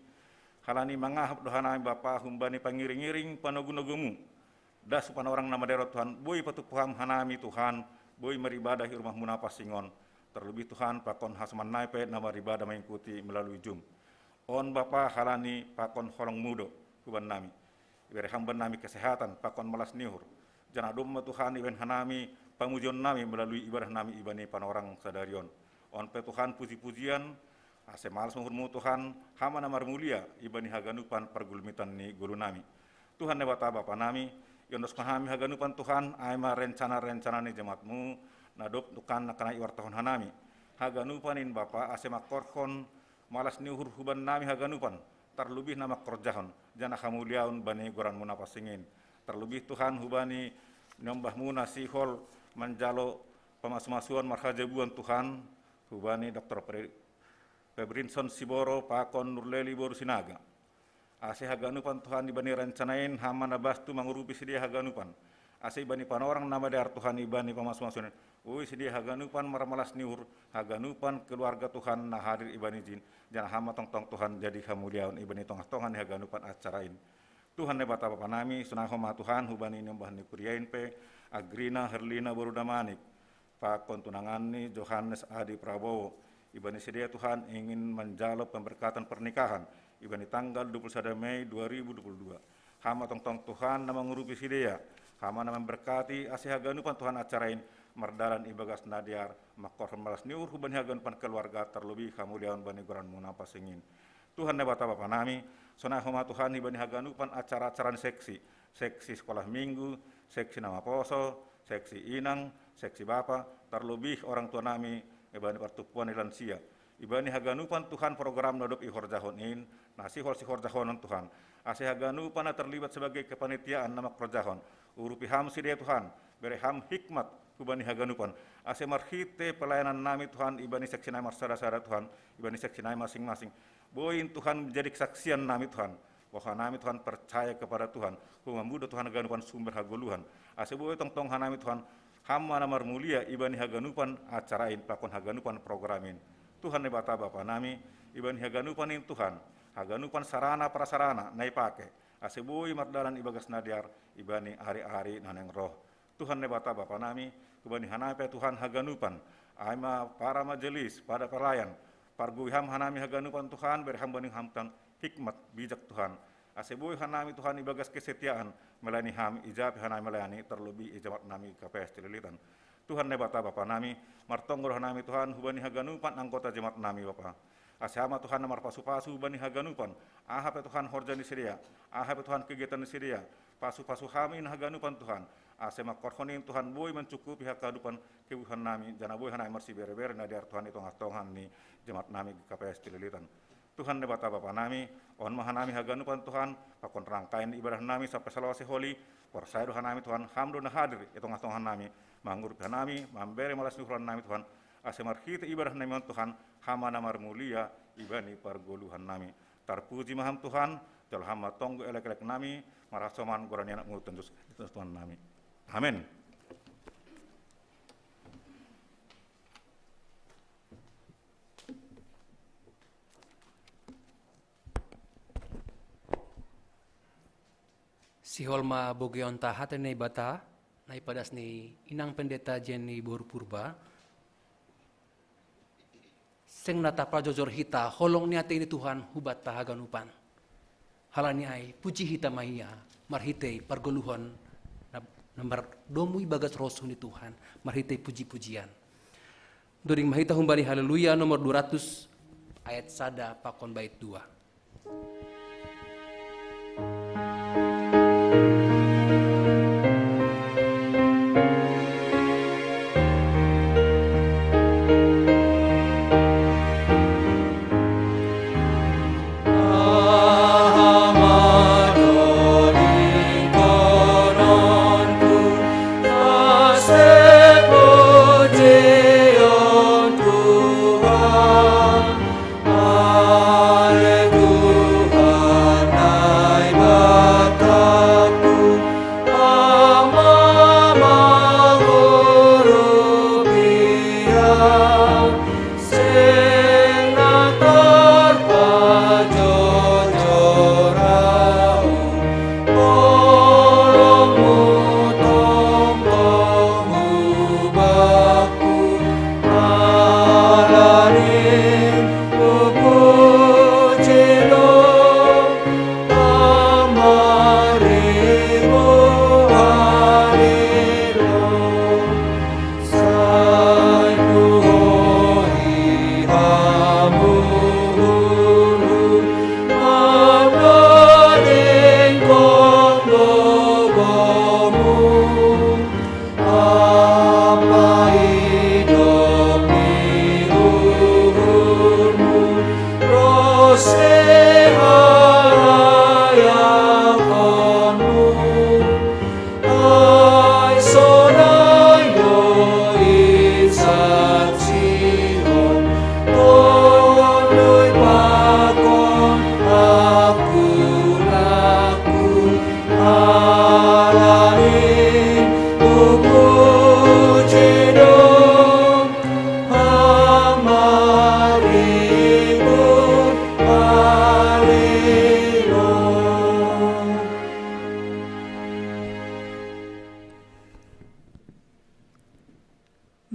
Halani mangahap Tuhan ay Bapa humbani pangiring-iring panagunagumu. Das orang nama daerah Tuhan, boy patupuham hanami Tuhan, boy maribadah rumah muna pasingon. Terlebih Tuhan pakon hasman naipe nama ribadah mengikuti melalui Zoom. On Bapa halani pakon holong mudo huban nami. Iberi hamban nami kesehatan pakon malas nihur. Jana domma Tuhan iben hanami pamujon nami melalui ibadah nami ibani panorang sadarion. On pe Tuhan puji-pujian, ase malas menghurmu Tuhan, hama namar mulia, ibani haganupan pergulmitan ni guru nami. Tuhan nebata Bapa nami, yondos kahami haganupan Tuhan, aima rencana-rencana ni jemaatmu, nadop tukan nakana iwartahon hanami. Haganupanin Bapa, ase makorhon, malas niuhur huban nami haganupan, terlebih nama korjahon, jana hamuliaun bani goran muna pasingin. Terlebih Tuhan hubani nyombah muna sihol, menjalo pemas-masuan marhajabuan Tuhan, hubani Dr. Febrinson Siboro pakon Nurleli Boru Sinaga. Ase haganupan Tuhan ibani rencanain hama nabastu mangurupi sedia haganupan. Ase ibani panorang nama dar Tuhan ibani pamas-masuan. Ui sedia haganupan maramalas niur haganupan keluarga Tuhan na hadir ibani jin. Jangan hama tong-tong Tuhan jadi hamuliaun ibani tongah-tongan haganupan acarain. Tuhan nebata Bapa nami sunahoma Tuhan hubani nyombah ni kuriain pe Agrina Herlina Boru Damanik. Pakon tunangan ni Johannes Adi Prabowo. Ibani sedia Tuhan ingin menjalop pemberkatan pernikahan. Ibani tanggal 21 Mei 2022. Hama tong-tong Tuhan nama ngurupi sedia. Hama nama berkati asih haganupan Tuhan acarain. Merdalan ibagas nadiar. Makor malas niur hubani haganupan keluarga terlebih hamuliaun bani goran muna pasingin. Tuhan nebata Bapa nami. Sonahoma Tuhan ibani haganupan acara-acara seksi. Seksi sekolah minggu. Seksi nama poso. seksi inang, seksi bapa, terlebih orang tua nami, ibani pertupuan lansia. Ibani haganupan Tuhan program nodop ihorjahon in, sihol jahonan Tuhan. Ase haganupan terlibat sebagai kepanitiaan nama kerjahon. Urupi ham sidia Tuhan, beri ham hikmat kubani haganupan. Ase marhite pelayanan nami Tuhan, ibani seksi nami marsara-sara Tuhan, ibani seksi nami masing-masing. Boin Tuhan menjadi kesaksian nami Tuhan. Bahwa nami Tuhan percaya kepada Tuhan, mudah Tuhan haganupan sumber hagoluhan. Ase boy tong hanami Tuhan, hamma namar mulia ibani haganupan acarain pelakon haganupan programin. Tuhan ne bata bapa nami ibani haganupan in Tuhan, haganupan sarana prasarana nai pake. Ase boy mardalan ibagas nadiar ibani ari-ari naneng roh. Tuhan ne bata bapa nami ibani hanape Tuhan haganupan, aima para majelis pada pelayan, parguiham hanami haganupan Tuhan berham baning hamtang hikmat bijak Tuhan. Aseboy hanami Tuhan ibagas kesetiaan melayani ham ijab hanami melayani terlebih ijabat nami KPS Cililitan. Tuhan ne bata bapa nami martonggor hanami Tuhan hubani haganupan anggota jemaat nami bapa. Asama Tuhan namar pasu-pasu hubani haganupan. Ahap Tuhan horjani sedia. Ahap Tuhan kegiatan sedia. Pasu-pasu hamin haganupan Tuhan. Asema korhonin Tuhan boy mencukupi hakadupan kebuhan nami jana boy hanami marsi bere-bere nadiar Tuhan itu ngatongan ni jemaat nami KPS Cililitan. Tuhan ne bata bapa nami, on mahanami haganupan Tuhan, pakon rangkain ibadah nami sampai salawase holi, porsaido hanami Tuhan, hamdo na hadir, itu ngatongan nami, manggur hanami, mambere malas nuhuran nami Tuhan, asemar kita ibadah nami Tuhan, hama namar mulia, ibani pargoluhan nami. Terpuji maham Tuhan, jal hama tonggu elek-elek nami, marasoman gorani anak ngutan Tuhan nami. Amin. Si holma bogeon tahat nei bata, nai padas ni inang pendeta Jenny Bor Purba. Seng nata prajojor hita, holong niate ini Tuhan hubat tahaganupan. Halani ai puji hita maiya, marhitei pargoluhon, nambar domu ibagas rosun ni Tuhan, marhitei puji-pujian. Doring mahita humbani haleluya nomor 200 ayat sada pakon bait 2.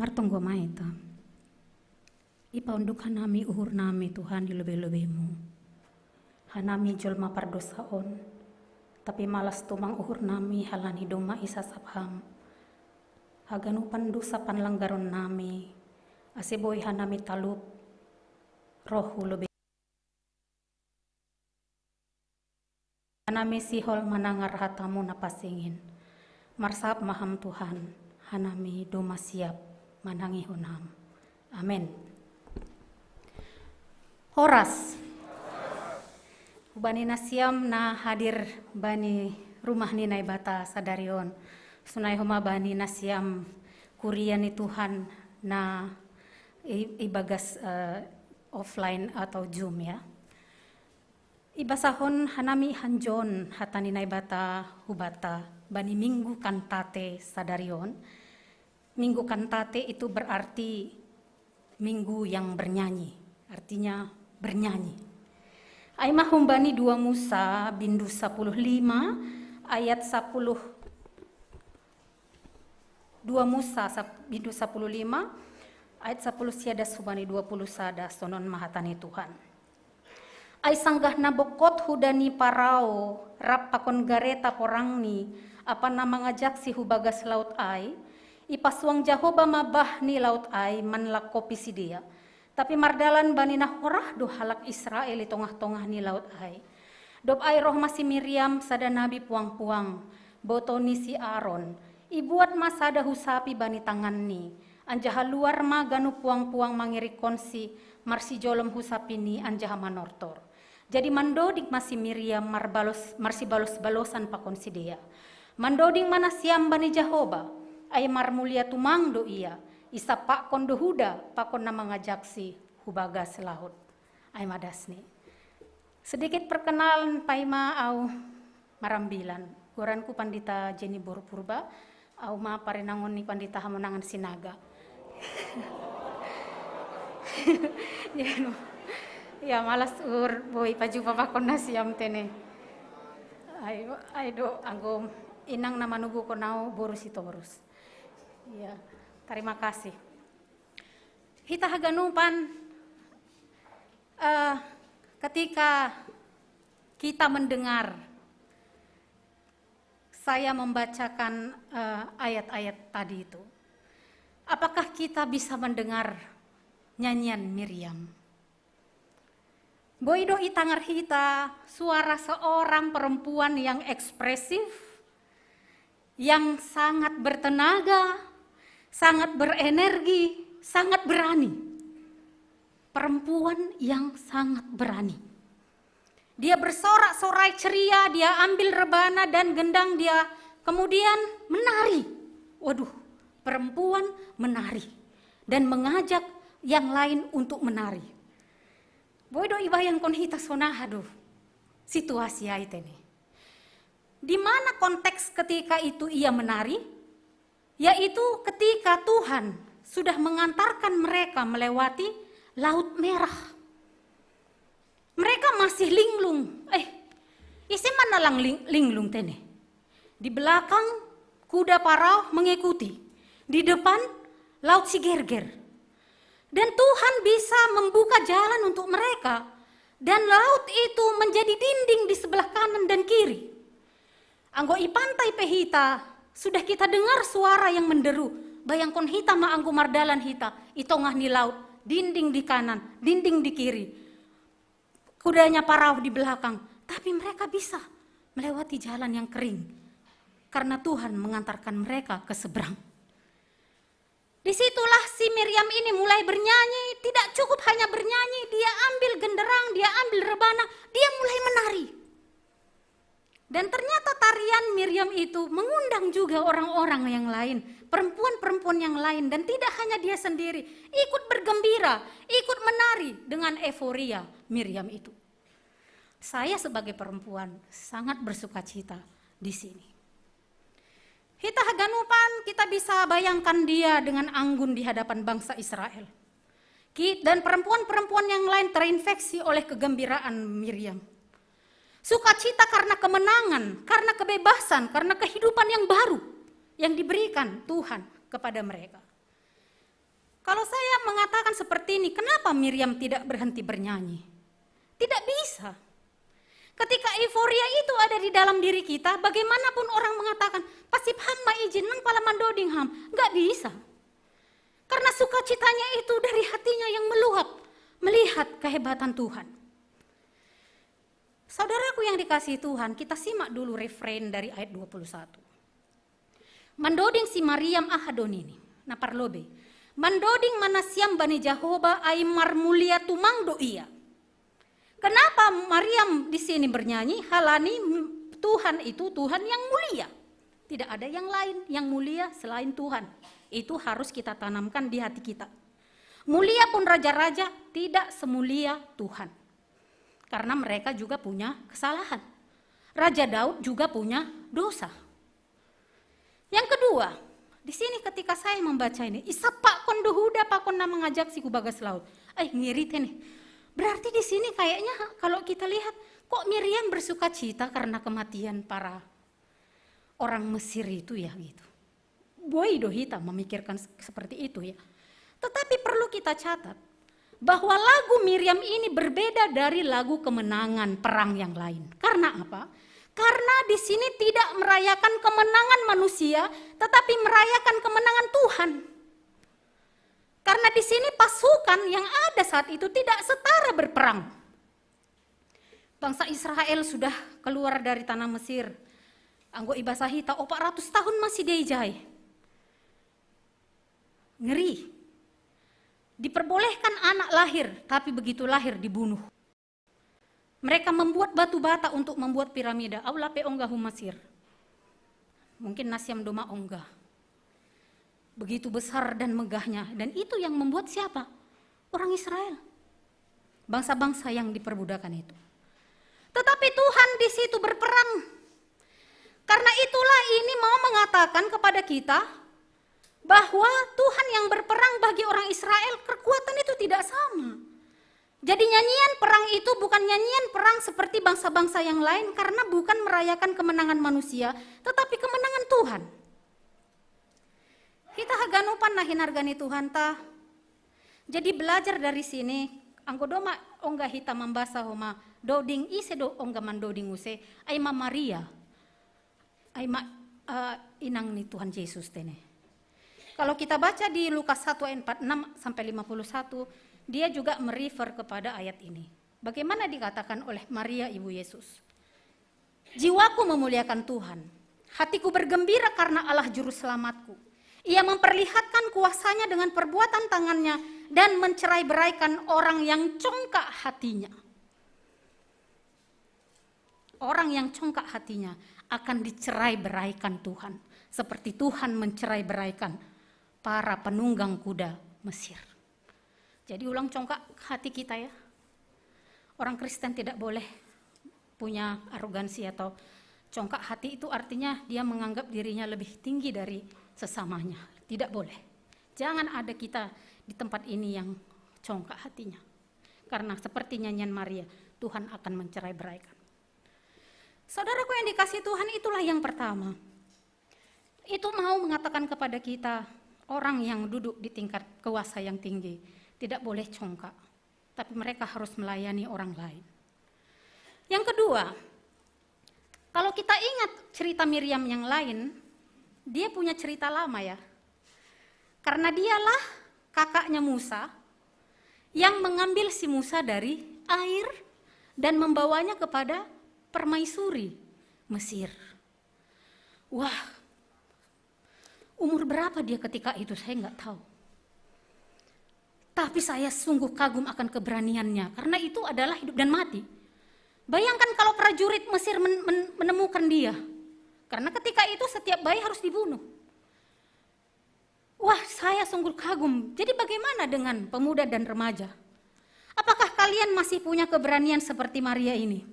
Martong gua maita. Ipa unduk hanami uhur nami Tuhan di lebih-lebihmu. Hanami jolma pardosaon, tapi malas tumang uhur nami halani doma isa sabham. Haganupan dosa panlanggaron nami, aseboy hanami talup, rohu lebih. Hanami sihol manangar hatamu napasingin, marsap maham Tuhan, hanami doma siap manangi honam. Amin. Horas. Bani nasiam na hadir bani rumah ni naibata sadarion. Sunai homa bani nasiam kurian Tuhan na ibagas offline atau Zoom ya. Ibasahon hanami hanjon hatani naibata hubata bani minggu kantate sadarion. Minggu kantate itu berarti minggu yang bernyanyi, artinya bernyanyi. Aimah humbani 2 Musa bindu 15 ayat 10. 2 Musa bindu 15 ayat 10 siada subani 20 sada sonon mahatani Tuhan. Ai sanggah nabokot hudani parao rap pakon gareta porangni apa nama ngajak si hubagas laut ai ipaswang Jahoba mabah ni laut ai manlak kopi si dia. Tapi mardalan bani nahorah do halak Israel di tengah-tengah ni laut ai. Dob ai roh masih Miriam sada nabi puang-puang. Botoni si Aaron. Ibuat masada husapi bani tangan ni. Anjaha luar ma ganu puang-puang mangiri konsi. Marsi jolom husapi ni anjaha manortor. Jadi mandodik masih Miriam marsi balos-balosan pakon si dia. Mandoding mana siam bani Jahoba. Ay mar mulia tumang do iya. Isa pakon dohuda pakon nama ngajaksi hubagas laut. Ay madasni. Sedikit perkenalan paima au marambilan. Goranku Pandita Jenny Borpurba. Au ma parinangon ni Pandita Hamonangan Sinaga. Ya malas boy paju papakon nasiam tene. Ay do anggo inang nama nugu konau borus itorus. Ya. Terima kasih. Hita haganupan ketika kita mendengar saya membacakan ayat-ayat tadi itu, apakah kita bisa mendengar nyanyian Miriam? Boido itangar hita suara seorang perempuan yang ekspresif, yang sangat bertenaga, sangat berenergi, sangat berani. Perempuan yang sangat berani. Dia bersorak-sorai ceria, dia ambil rebana dan gendang, dia kemudian menari. Waduh, perempuan menari dan mengajak yang lain untuk menari. Boido ibayang kon hita sonahado situasi aitene. Di mana konteks ketika itu ia menari? Yaitu ketika Tuhan sudah mengantarkan mereka melewati Laut Merah. Mereka masih linglung. Isi mana lang linglung tene? Di belakang kuda Parao mengikuti. Di depan Laut Sigerger. Dan Tuhan bisa membuka jalan untuk mereka. Dan laut itu menjadi dinding di sebelah kanan dan kiri. Anggo ipantai pehita. Sudah kita dengar suara yang menderu. Bayangkon hita maanggo mardalan hita. Itongah ni laut. Dinding di kanan. Dinding di kiri. Kudanya Parao di belakang. Tapi mereka bisa melewati jalan yang kering. Karena Tuhan mengantarkan mereka ke seberang. Disitulah si Miriam ini mulai bernyanyi. Tidak cukup hanya bernyanyi. Dia ambil genderang. Dia ambil rebana. Dia mulai menari. Dan ternyata tarian Miriam itu mengundang juga orang-orang yang lain, perempuan-perempuan yang lain, dan tidak hanya dia sendiri, ikut bergembira, ikut menari dengan euforia Miriam itu. Saya sebagai perempuan sangat bersukacita di sini. Hita haganupan kita bisa bayangkan dia dengan anggun di hadapan bangsa Israel. Dan perempuan-perempuan yang lain terinfeksi oleh kegembiraan Miriam. Sukacita karena kemenangan, karena kebebasan, karena kehidupan yang baru yang diberikan Tuhan kepada mereka. Kalau saya mengatakan seperti ini, kenapa Miriam tidak berhenti bernyanyi? Tidak bisa. Ketika euforia itu ada di dalam diri kita, bagaimanapun orang mengatakan, pasip hamba izin nang pala mandoding ham, nggak bisa. Karena sukacitanya itu dari hatinya yang meluap, melihat kehebatan Tuhan. Saudaraku yang dikasihi Tuhan, kita simak dulu refrain dari ayat 21. Mandoding si Mariam ahadonini, na parlobe. Mandoding manasiam bani Jahoba ay marmulia tumang doia. Kenapa Mariam di sini bernyanyi? Halani Tuhan itu Tuhan yang mulia. Tidak ada yang lain yang mulia selain Tuhan. Itu harus kita tanamkan di hati kita. Mulia pun raja-raja tidak semulia Tuhan. Karena mereka juga punya kesalahan. Raja Daud juga punya dosa. Yang kedua, di sini ketika saya membaca ini, isapa kon dohuda pakon na mengajak si kubagas laut. Ngirit nih. Berarti di sini kayaknya kalau kita lihat kok Miriam bersuka cita karena kematian para orang Mesir itu ya gitu. Boy dohita memikirkan seperti itu ya. Tetapi perlu kita catat bahwa lagu Miriam ini berbeda dari lagu kemenangan perang yang lain. Karena apa? Karena di sini tidak merayakan kemenangan manusia, tetapi merayakan kemenangan Tuhan. Karena di sini pasukan yang ada saat itu tidak setara berperang. Bangsa Israel sudah keluar dari tanah Mesir. Anggo ibasahita 400 tahun masih diijai. Ngeri. Diperbolehkan anak lahir, tapi begitu lahir dibunuh. Mereka membuat batu bata untuk membuat piramida. Aula pe onggah Mesir. Mungkin nasiam doma onggah. Begitu besar dan megahnya. Dan itu yang membuat siapa? Orang Israel. Bangsa-bangsa yang diperbudakan itu. Tetapi Tuhan di situ berperang. Karena itulah ini mau mengatakan kepada kita bahwa Tuhan yang berperang bagi orang Israel, kekuatan itu tidak sama. Jadi nyanyian perang itu bukan nyanyian perang seperti bangsa-bangsa yang lain karena bukan merayakan kemenangan manusia, tetapi kemenangan Tuhan. Kita haganupan nah hinargani Tuhan ta. Jadi belajar dari sini, anggodoma ongga hita membasa homa doding ise do ongga mandoding use aima Maria. Aima inang ni Tuhan Yesus tene. Kalau kita baca di Lukas 1 ayat 46 sampai 51, dia juga merefer kepada ayat ini. Bagaimana dikatakan oleh Maria Ibu Yesus? Jiwaku memuliakan Tuhan, hatiku bergembira karena Allah Juru Selamatku. Ia memperlihatkan kuasanya dengan perbuatan tangannya dan mencerai-beraikan orang yang congkak hatinya. Orang yang congkak hatinya akan dicerai-beraikan Tuhan. Seperti Tuhan mencerai-beraikan para penunggang kuda Mesir. Jadi ulang congkak hati kita ya. Orang Kristen tidak boleh punya arogansi atau congkak hati, itu artinya dia menganggap dirinya lebih tinggi dari sesamanya. Tidak boleh. Jangan ada kita di tempat ini yang congkak hatinya. Karena seperti nyanyian Maria, Tuhan akan mencerai-beraikan. Saudaraku yang dikasihi Tuhan, itulah yang pertama. Itu mau mengatakan kepada kita, orang yang duduk di tingkat kuasa yang tinggi tidak boleh congkak, tapi mereka harus melayani orang lain. Yang kedua, kalau kita ingat cerita Miriam yang lain, dia punya cerita lama ya. Karena dialah kakaknya Musa yang mengambil si Musa dari air dan membawanya kepada permaisuri Mesir. Wah, umur berapa dia ketika itu saya nggak tahu. Tapi saya sungguh kagum akan keberaniannya, karena itu adalah hidup dan mati. Bayangkan kalau prajurit Mesir menemukan dia, karena ketika itu setiap bayi harus dibunuh. Wah, saya sungguh kagum. Jadi bagaimana dengan pemuda dan remaja? Apakah kalian masih punya keberanian seperti Maria ini?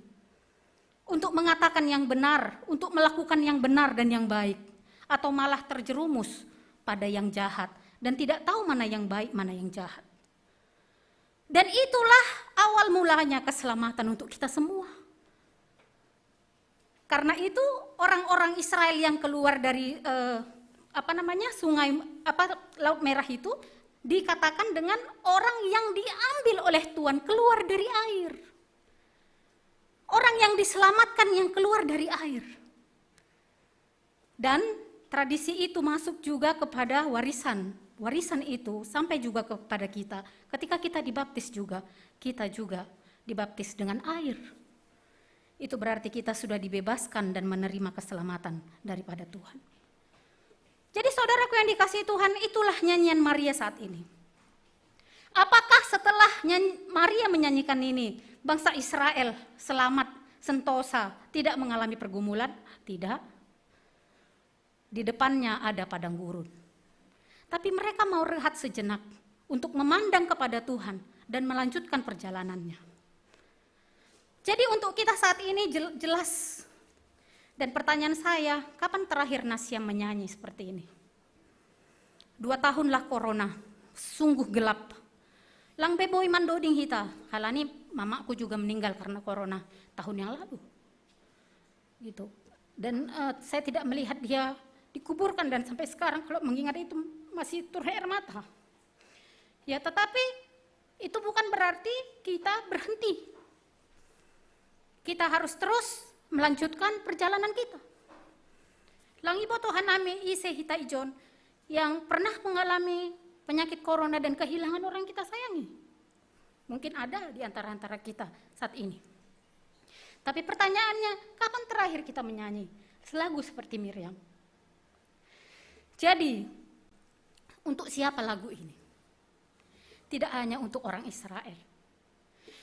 Untuk mengatakan yang benar, untuk melakukan yang benar dan yang baik. Atau malah terjerumus pada yang jahat dan tidak tahu mana yang baik, mana yang jahat. Dan itulah awal mulanya keselamatan untuk kita semua. Karena itu orang-orang Israel yang keluar dari Laut Merah itu dikatakan dengan orang yang diambil oleh Tuhan keluar dari air. Orang yang diselamatkan yang keluar dari air. Dan tradisi itu masuk juga kepada warisan. Warisan itu sampai juga kepada kita. Ketika kita dibaptis juga, kita juga dibaptis dengan air. Itu berarti kita sudah dibebaskan dan menerima keselamatan daripada Tuhan. Jadi saudaraku yang dikasihi Tuhan, itulah nyanyian Maria saat ini. Apakah setelah Maria menyanyikan ini, bangsa Israel selamat, sentosa, tidak mengalami pergumulan? Tidak. Di depannya ada padang gurun. Tapi mereka mau rehat sejenak untuk memandang kepada Tuhan dan melanjutkan perjalanannya. Jadi untuk kita saat ini jelas, dan pertanyaan saya, kapan terakhir Nasyam menyanyi seperti ini? 2 tahunlah corona, sungguh gelap. Lang beboy mandoding hita, halani mamaku juga meninggal karena corona tahun yang lalu. Gitu. Dan saya tidak melihat dia dikuburkan, dan sampai sekarang kalau mengingat itu masih turun air mata. Ya, tetapi itu bukan berarti kita berhenti. Kita harus terus melanjutkan perjalanan kita. Lang ibo Tuhan nami ise hita ijon yang pernah mengalami penyakit corona dan kehilangan orang kita sayangi. Mungkin ada di antara kita saat ini. Tapi pertanyaannya, kapan terakhir kita menyanyi selagu seperti Miriam? Jadi, untuk siapa lagu ini? Tidak hanya untuk orang Israel.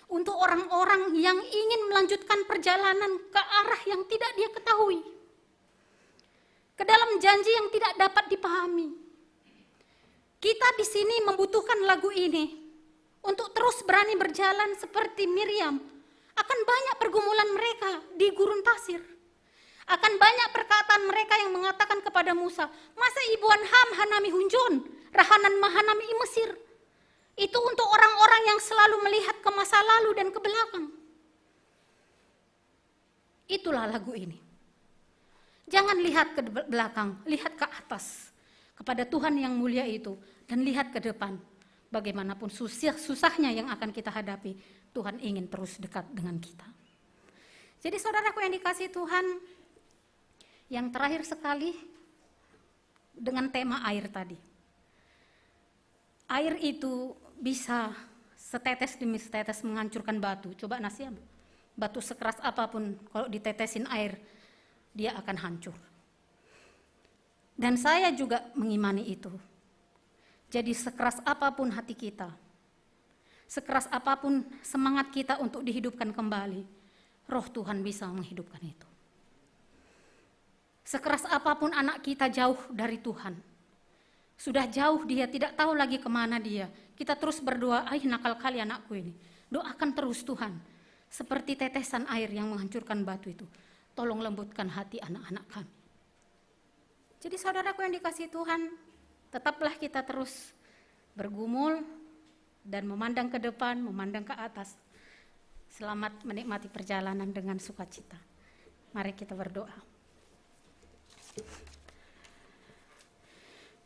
Untuk orang-orang yang ingin melanjutkan perjalanan ke arah yang tidak dia ketahui. Ke dalam janji yang tidak dapat dipahami. Kita di sini membutuhkan lagu ini untuk terus berani berjalan seperti Miriam. Akan banyak pergumulan mereka di gurun pasir. Akan banyak perkataan mereka yang mengatakan kepada Musa, masa ibuan ham hanami hunjon, rahanan mahanami i Mesir. Itu untuk orang-orang yang selalu melihat ke masa lalu dan ke belakang. Itulah lagu ini. Jangan lihat ke belakang, lihat ke atas. Kepada Tuhan yang mulia itu, dan lihat ke depan. Bagaimanapun susahnya yang akan kita hadapi, Tuhan ingin terus dekat dengan kita. Jadi saudaraku yang dikasihi Tuhan, yang terakhir sekali dengan tema air tadi. Air itu bisa setetes demi setetes menghancurkan batu. Coba Nasyam, batu sekeras apapun kalau ditetesin air, dia akan hancur. Dan saya juga mengimani itu. Jadi sekeras apapun hati kita, sekeras apapun semangat kita untuk dihidupkan kembali, Roh Tuhan bisa menghidupkan itu. Sekeras apapun anak kita jauh dari Tuhan, sudah jauh dia, tidak tahu lagi kemana dia, kita terus berdoa, nakal kali anakku ini. Doakan terus Tuhan, seperti tetesan air yang menghancurkan batu itu. Tolong lembutkan hati anak-anak kami. Jadi saudaraku yang dikasihi Tuhan, tetaplah kita terus bergumul dan memandang ke depan, memandang ke atas. Selamat menikmati perjalanan dengan sukacita. Mari kita berdoa.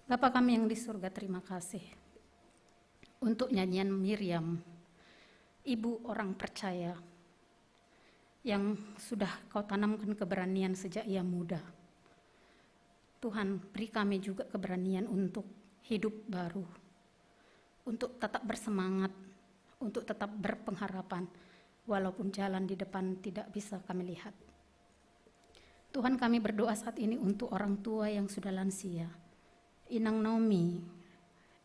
Bapa kami yang di surga, terima kasih untuk nyanyian Miriam, ibu orang percaya yang sudah kau tanamkan keberanian sejak ia muda. Tuhan, beri kami juga keberanian untuk hidup baru, untuk tetap bersemangat, untuk tetap berpengharapan, walaupun jalan di depan tidak bisa kami lihat. Tuhan, kami berdoa saat ini untuk orang tua yang sudah lansia, Inang Naomi,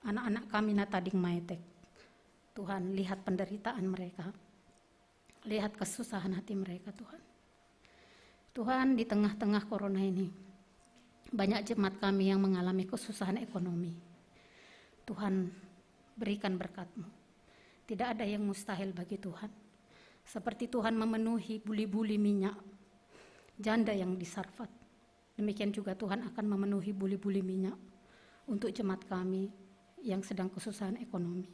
anak-anak kami Natading Maetek. Tuhan, lihat penderitaan mereka, lihat kesusahan hati mereka Tuhan. Tuhan, di tengah-tengah corona ini, banyak jemaat kami yang mengalami kesusahan ekonomi. Tuhan, berikan berkat-Mu. Tidak ada yang mustahil bagi Tuhan. Seperti Tuhan memenuhi buli-buli minyak janda yang di Sarfat, demikian juga Tuhan akan memenuhi buli-buli minyak untuk jemaat kami yang sedang kesusahan ekonomi.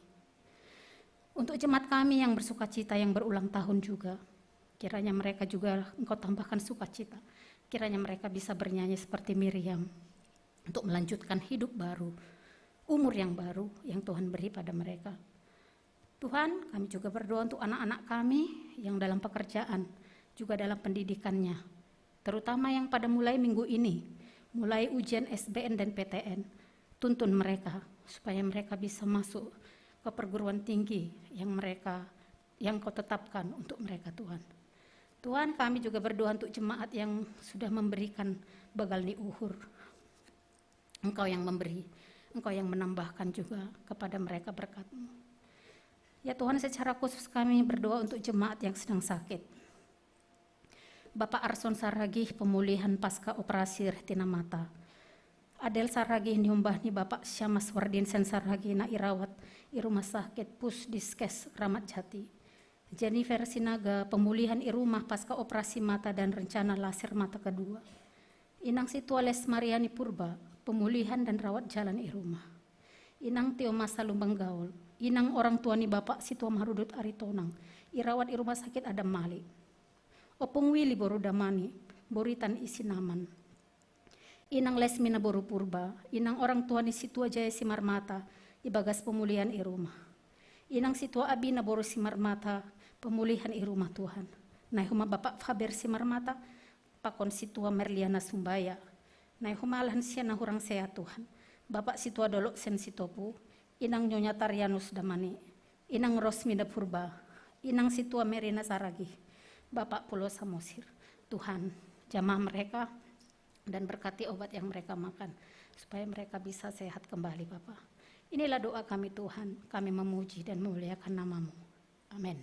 Untuk jemaat kami yang bersukacita, yang berulang tahun juga, kiranya mereka juga Engkau tambahkan sukacita. Kiranya mereka bisa bernyanyi seperti Miriam untuk melanjutkan hidup baru, umur yang baru yang Tuhan beri pada mereka. Tuhan, kami juga berdoa untuk anak-anak kami yang dalam pekerjaan, juga dalam pendidikannya, terutama yang pada mulai minggu ini, mulai ujian SBN dan PTN, tuntun mereka supaya mereka bisa masuk ke perguruan tinggi yang Kau tetapkan untuk mereka Tuhan. Tuhan, kami juga berdoa untuk jemaat yang sudah memberikan bagal ni uhur. Engkau yang memberi, Engkau yang menambahkan juga kepada mereka berkat-Mu. Ya Tuhan, secara khusus kami berdoa untuk jemaat yang sedang sakit. Bapak Arson Saragih pemulihan pasca operasi retina mata. Adel Saragih niumbahni Bapak Syamas Wardin Sen Saragih na irawat di rumah sakit Pusdiskes Ramat Jati. Jennifer Sinaga pemulihan di rumah pasca operasi mata dan rencana laser mata kedua. Inang Situa Les Mariani Purba pemulihan dan rawat jalan di rumah. Inang Tio Masa Lumbang Gaul. Inang orang tua ni Bapak Situa Marudut Aritonang irawat di rumah sakit Adam Malik. Opung Willy Borudamani Boritan Isinaman. Inang Lesmina Boru Purba, inang orang tua ni Situa Jaya Simarmata, ibagas pemulihan i rumah. Inang Situa Abina Boru Simarmata, pemulihan i rumah Tuhan. Nah huma Bapak Faber Simarmata, pakon Situa Merliana Sumbaya. Nah huma alahan siya na hurang sehat Tuhan. Bapak Situa Dolok Sen Sitopu, inang Nyonya Tarianus Damani, inang Rosmida Purba, inang Situa Merina Saragih, Bapak Pulau Samosir. Tuhan, jamah mereka dan berkati obat yang mereka makan, supaya mereka bisa sehat kembali Bapa. Inilah doa kami Tuhan, kami memuji dan memuliakan nama-Mu. Amin.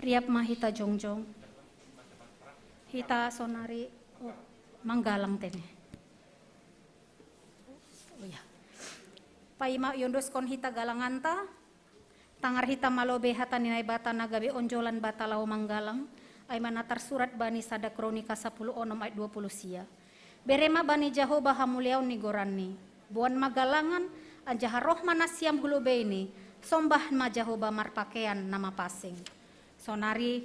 Riap mahita jongjong, hita sonari manggalang tene. Oh ya, paima yondos kon hita galanganta, tangar hita malobe hata ninai bata nagabe onjolan bata lau manggalang, ay manatar surat bani sada kronika 10 onom ayat 20 sia. Berema bani Jahoba hamuliaw ni gorani, buan magalangan anjaha roh manasiam hulube ini, sombah ma Jahoba marpakean nama pasing. Sonari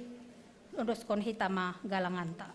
undos kon hitama galanganta.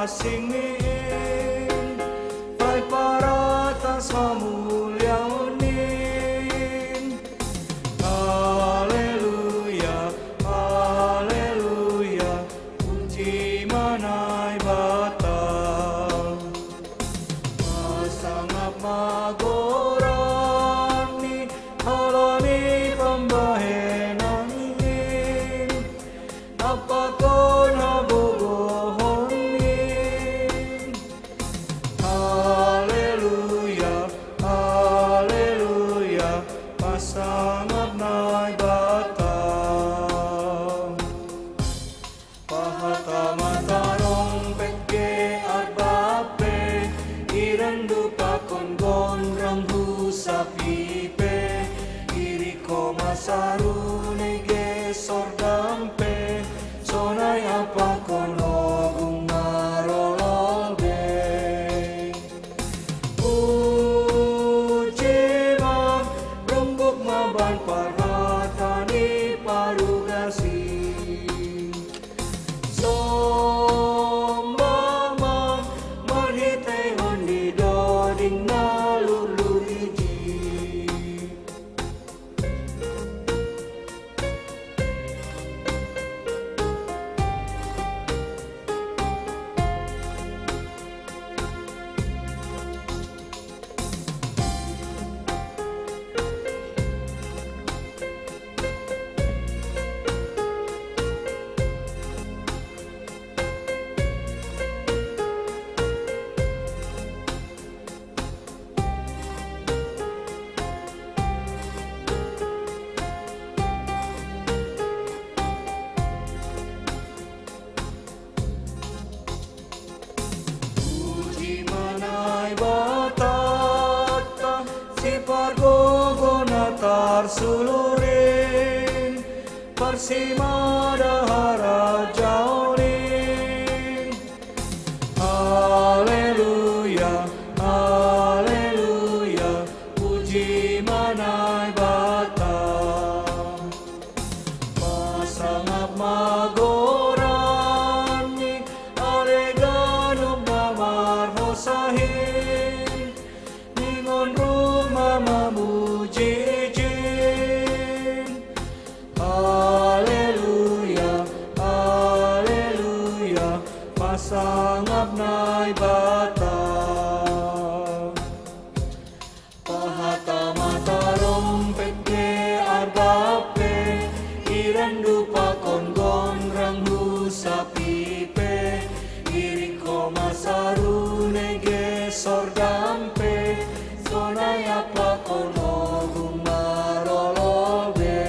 Pasingin, pa'y parata sa muliaunin. Haleluya, haleluya, puji manay bata. Masangap magorani, halani pambahenangin. Apakon habugohon. Pasangap na'y bata. Pahatamatanong petke at bape, irandu pakon gondrang husa pipe, iriko masaru nege sordampe, sona sulurin persimada jauhin. Haleluya, haleluya, puji manai bata. Masangap magorani aleganum damar hosahin. Ningon rumah mamujijin. Haleluya, haleluya, masangap nai bata. Pahata mata rompet ke argape, irandu pakon gongrang husapipe, iriko masaru nege sordampe, sonaya pakon ogung marolobe.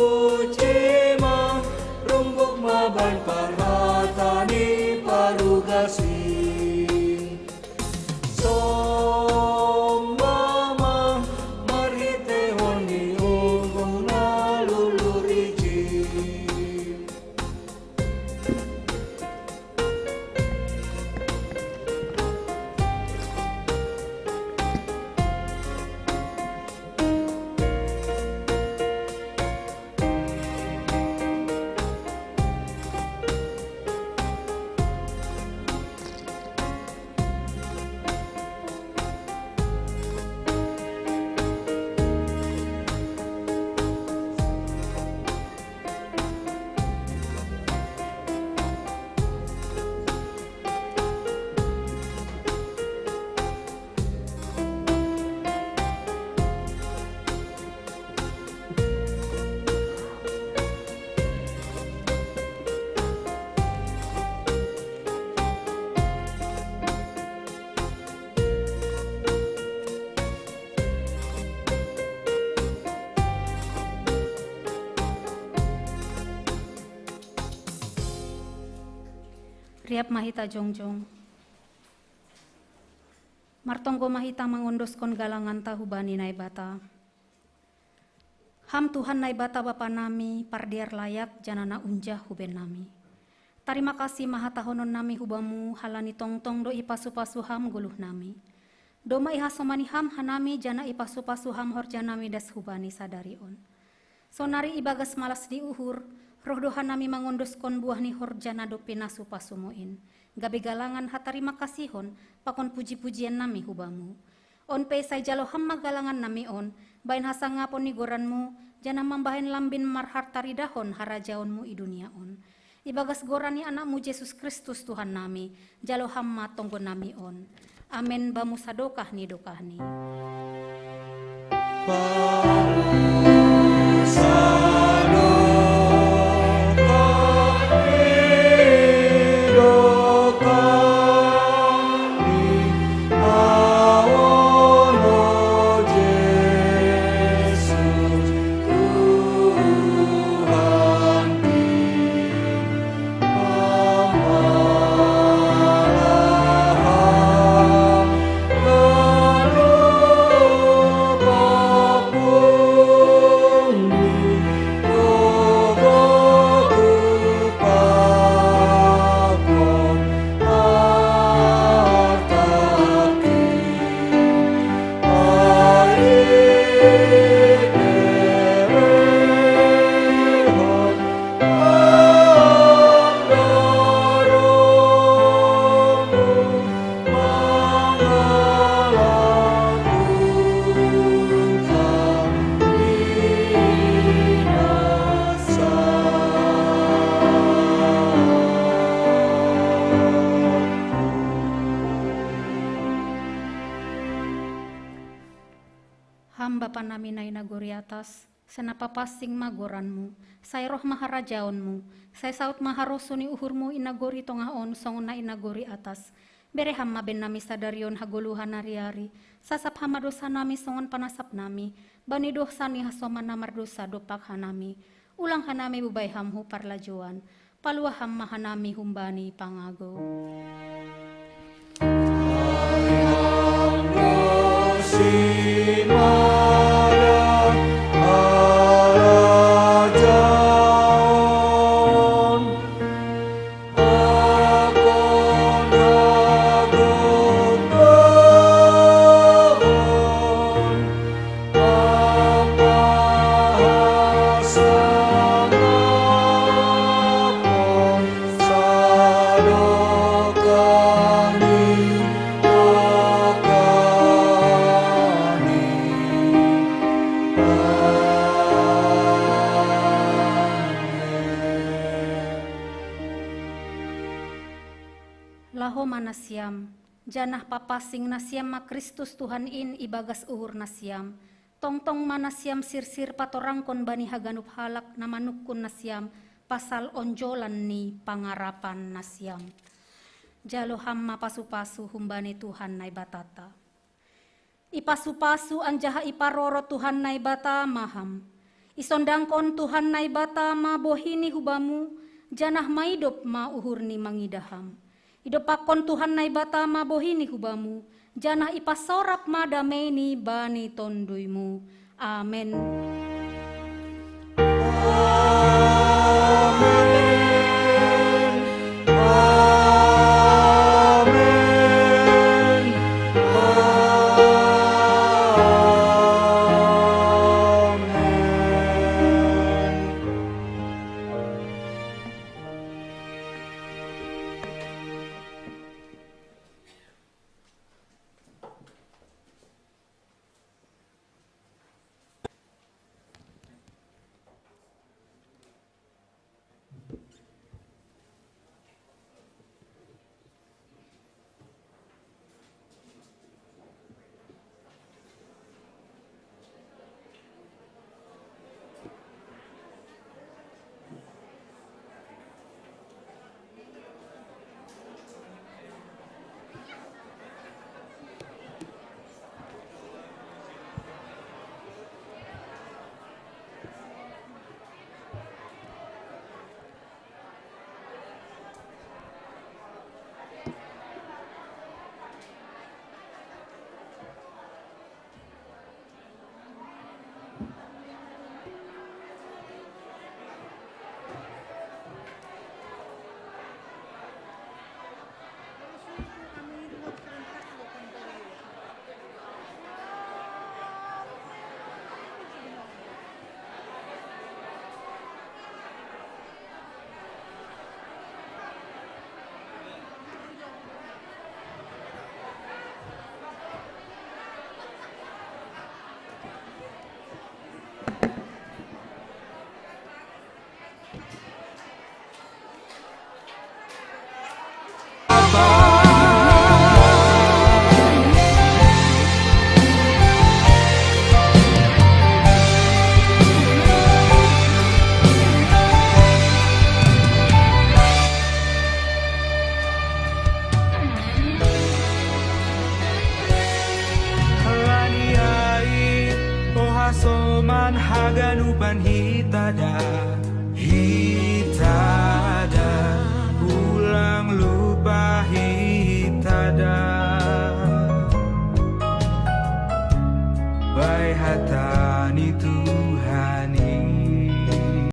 Ucima rumbuk maban parhatani parugasi. Sombama marhite honi unggung naluluriji. Riap mahita jongjong. Martonggo mahita mangondoskon galangan tahu bani nai bata. Ham Tuhan nai bata bapa nami pardiar layak janana unjah huben nami. Terima kasih maha tahonon nami hubamu halani tongtong do ipasu-pasu ham guluh nami. Doma ihasomani ham hanami jana ipasu-pasu ham horjanami das hubani sadari on. Sonari ibagas malas di uhur, roh dohan nami mangondoskon buah ni horjana do pinasu pasumuin. Gabe galangan hatarima kasihon, pakon puji-pujian nami hubamu. On pe say jalo hamma galangan nami on, bain hasangapon ni goranmu, jana mambahin lambin marhar taridahon harajaonmu i dunia on. Ibagas gorani anakmu Yesus Kristus Tuhan nami, jalo hamma tonggo nami on. Amen bamu sadokah ni dokah ni. Bapa nami nai nagori atas, senapa pasing magoranmu, say roh maharajaonmu, say saut maharosuni uhurmu inagori tongaon songna inagori atas, bere hamma ben nami sadarion hagoluhan hari-hari, sasap hama dosa nami songon panasap nami, bani dosa ni hasoman namar dosa dopak hanami, ulang hanami bubay hamhu parlajuan, paluah hamma hanami humbani pangago. Sinai maho manasiam, janah papasing nasiam ma Kristus Tuhan in ibagas uhur nasiam, tongtong manasiam sirsir patorangkon bani haganup halak na manukun nasiam, pasal onjolan ni pangarapan nasiam. Jalo hamma pasu-pasu humbani Tuhan nai batata. Ipasu-pasu anjaha iparoro Tuhan nai bata maham. Isondangkon Tuhan nai bata ma bohini hubamu, janah maidop ma uhur ni mangidaham. Idopakon Tuhan nai bata ma bohini hubamu, janah ipasorap ma dameni bani tonduimu. Amen. Soman haganupan hitada ulang lupa hitada bai hatan itu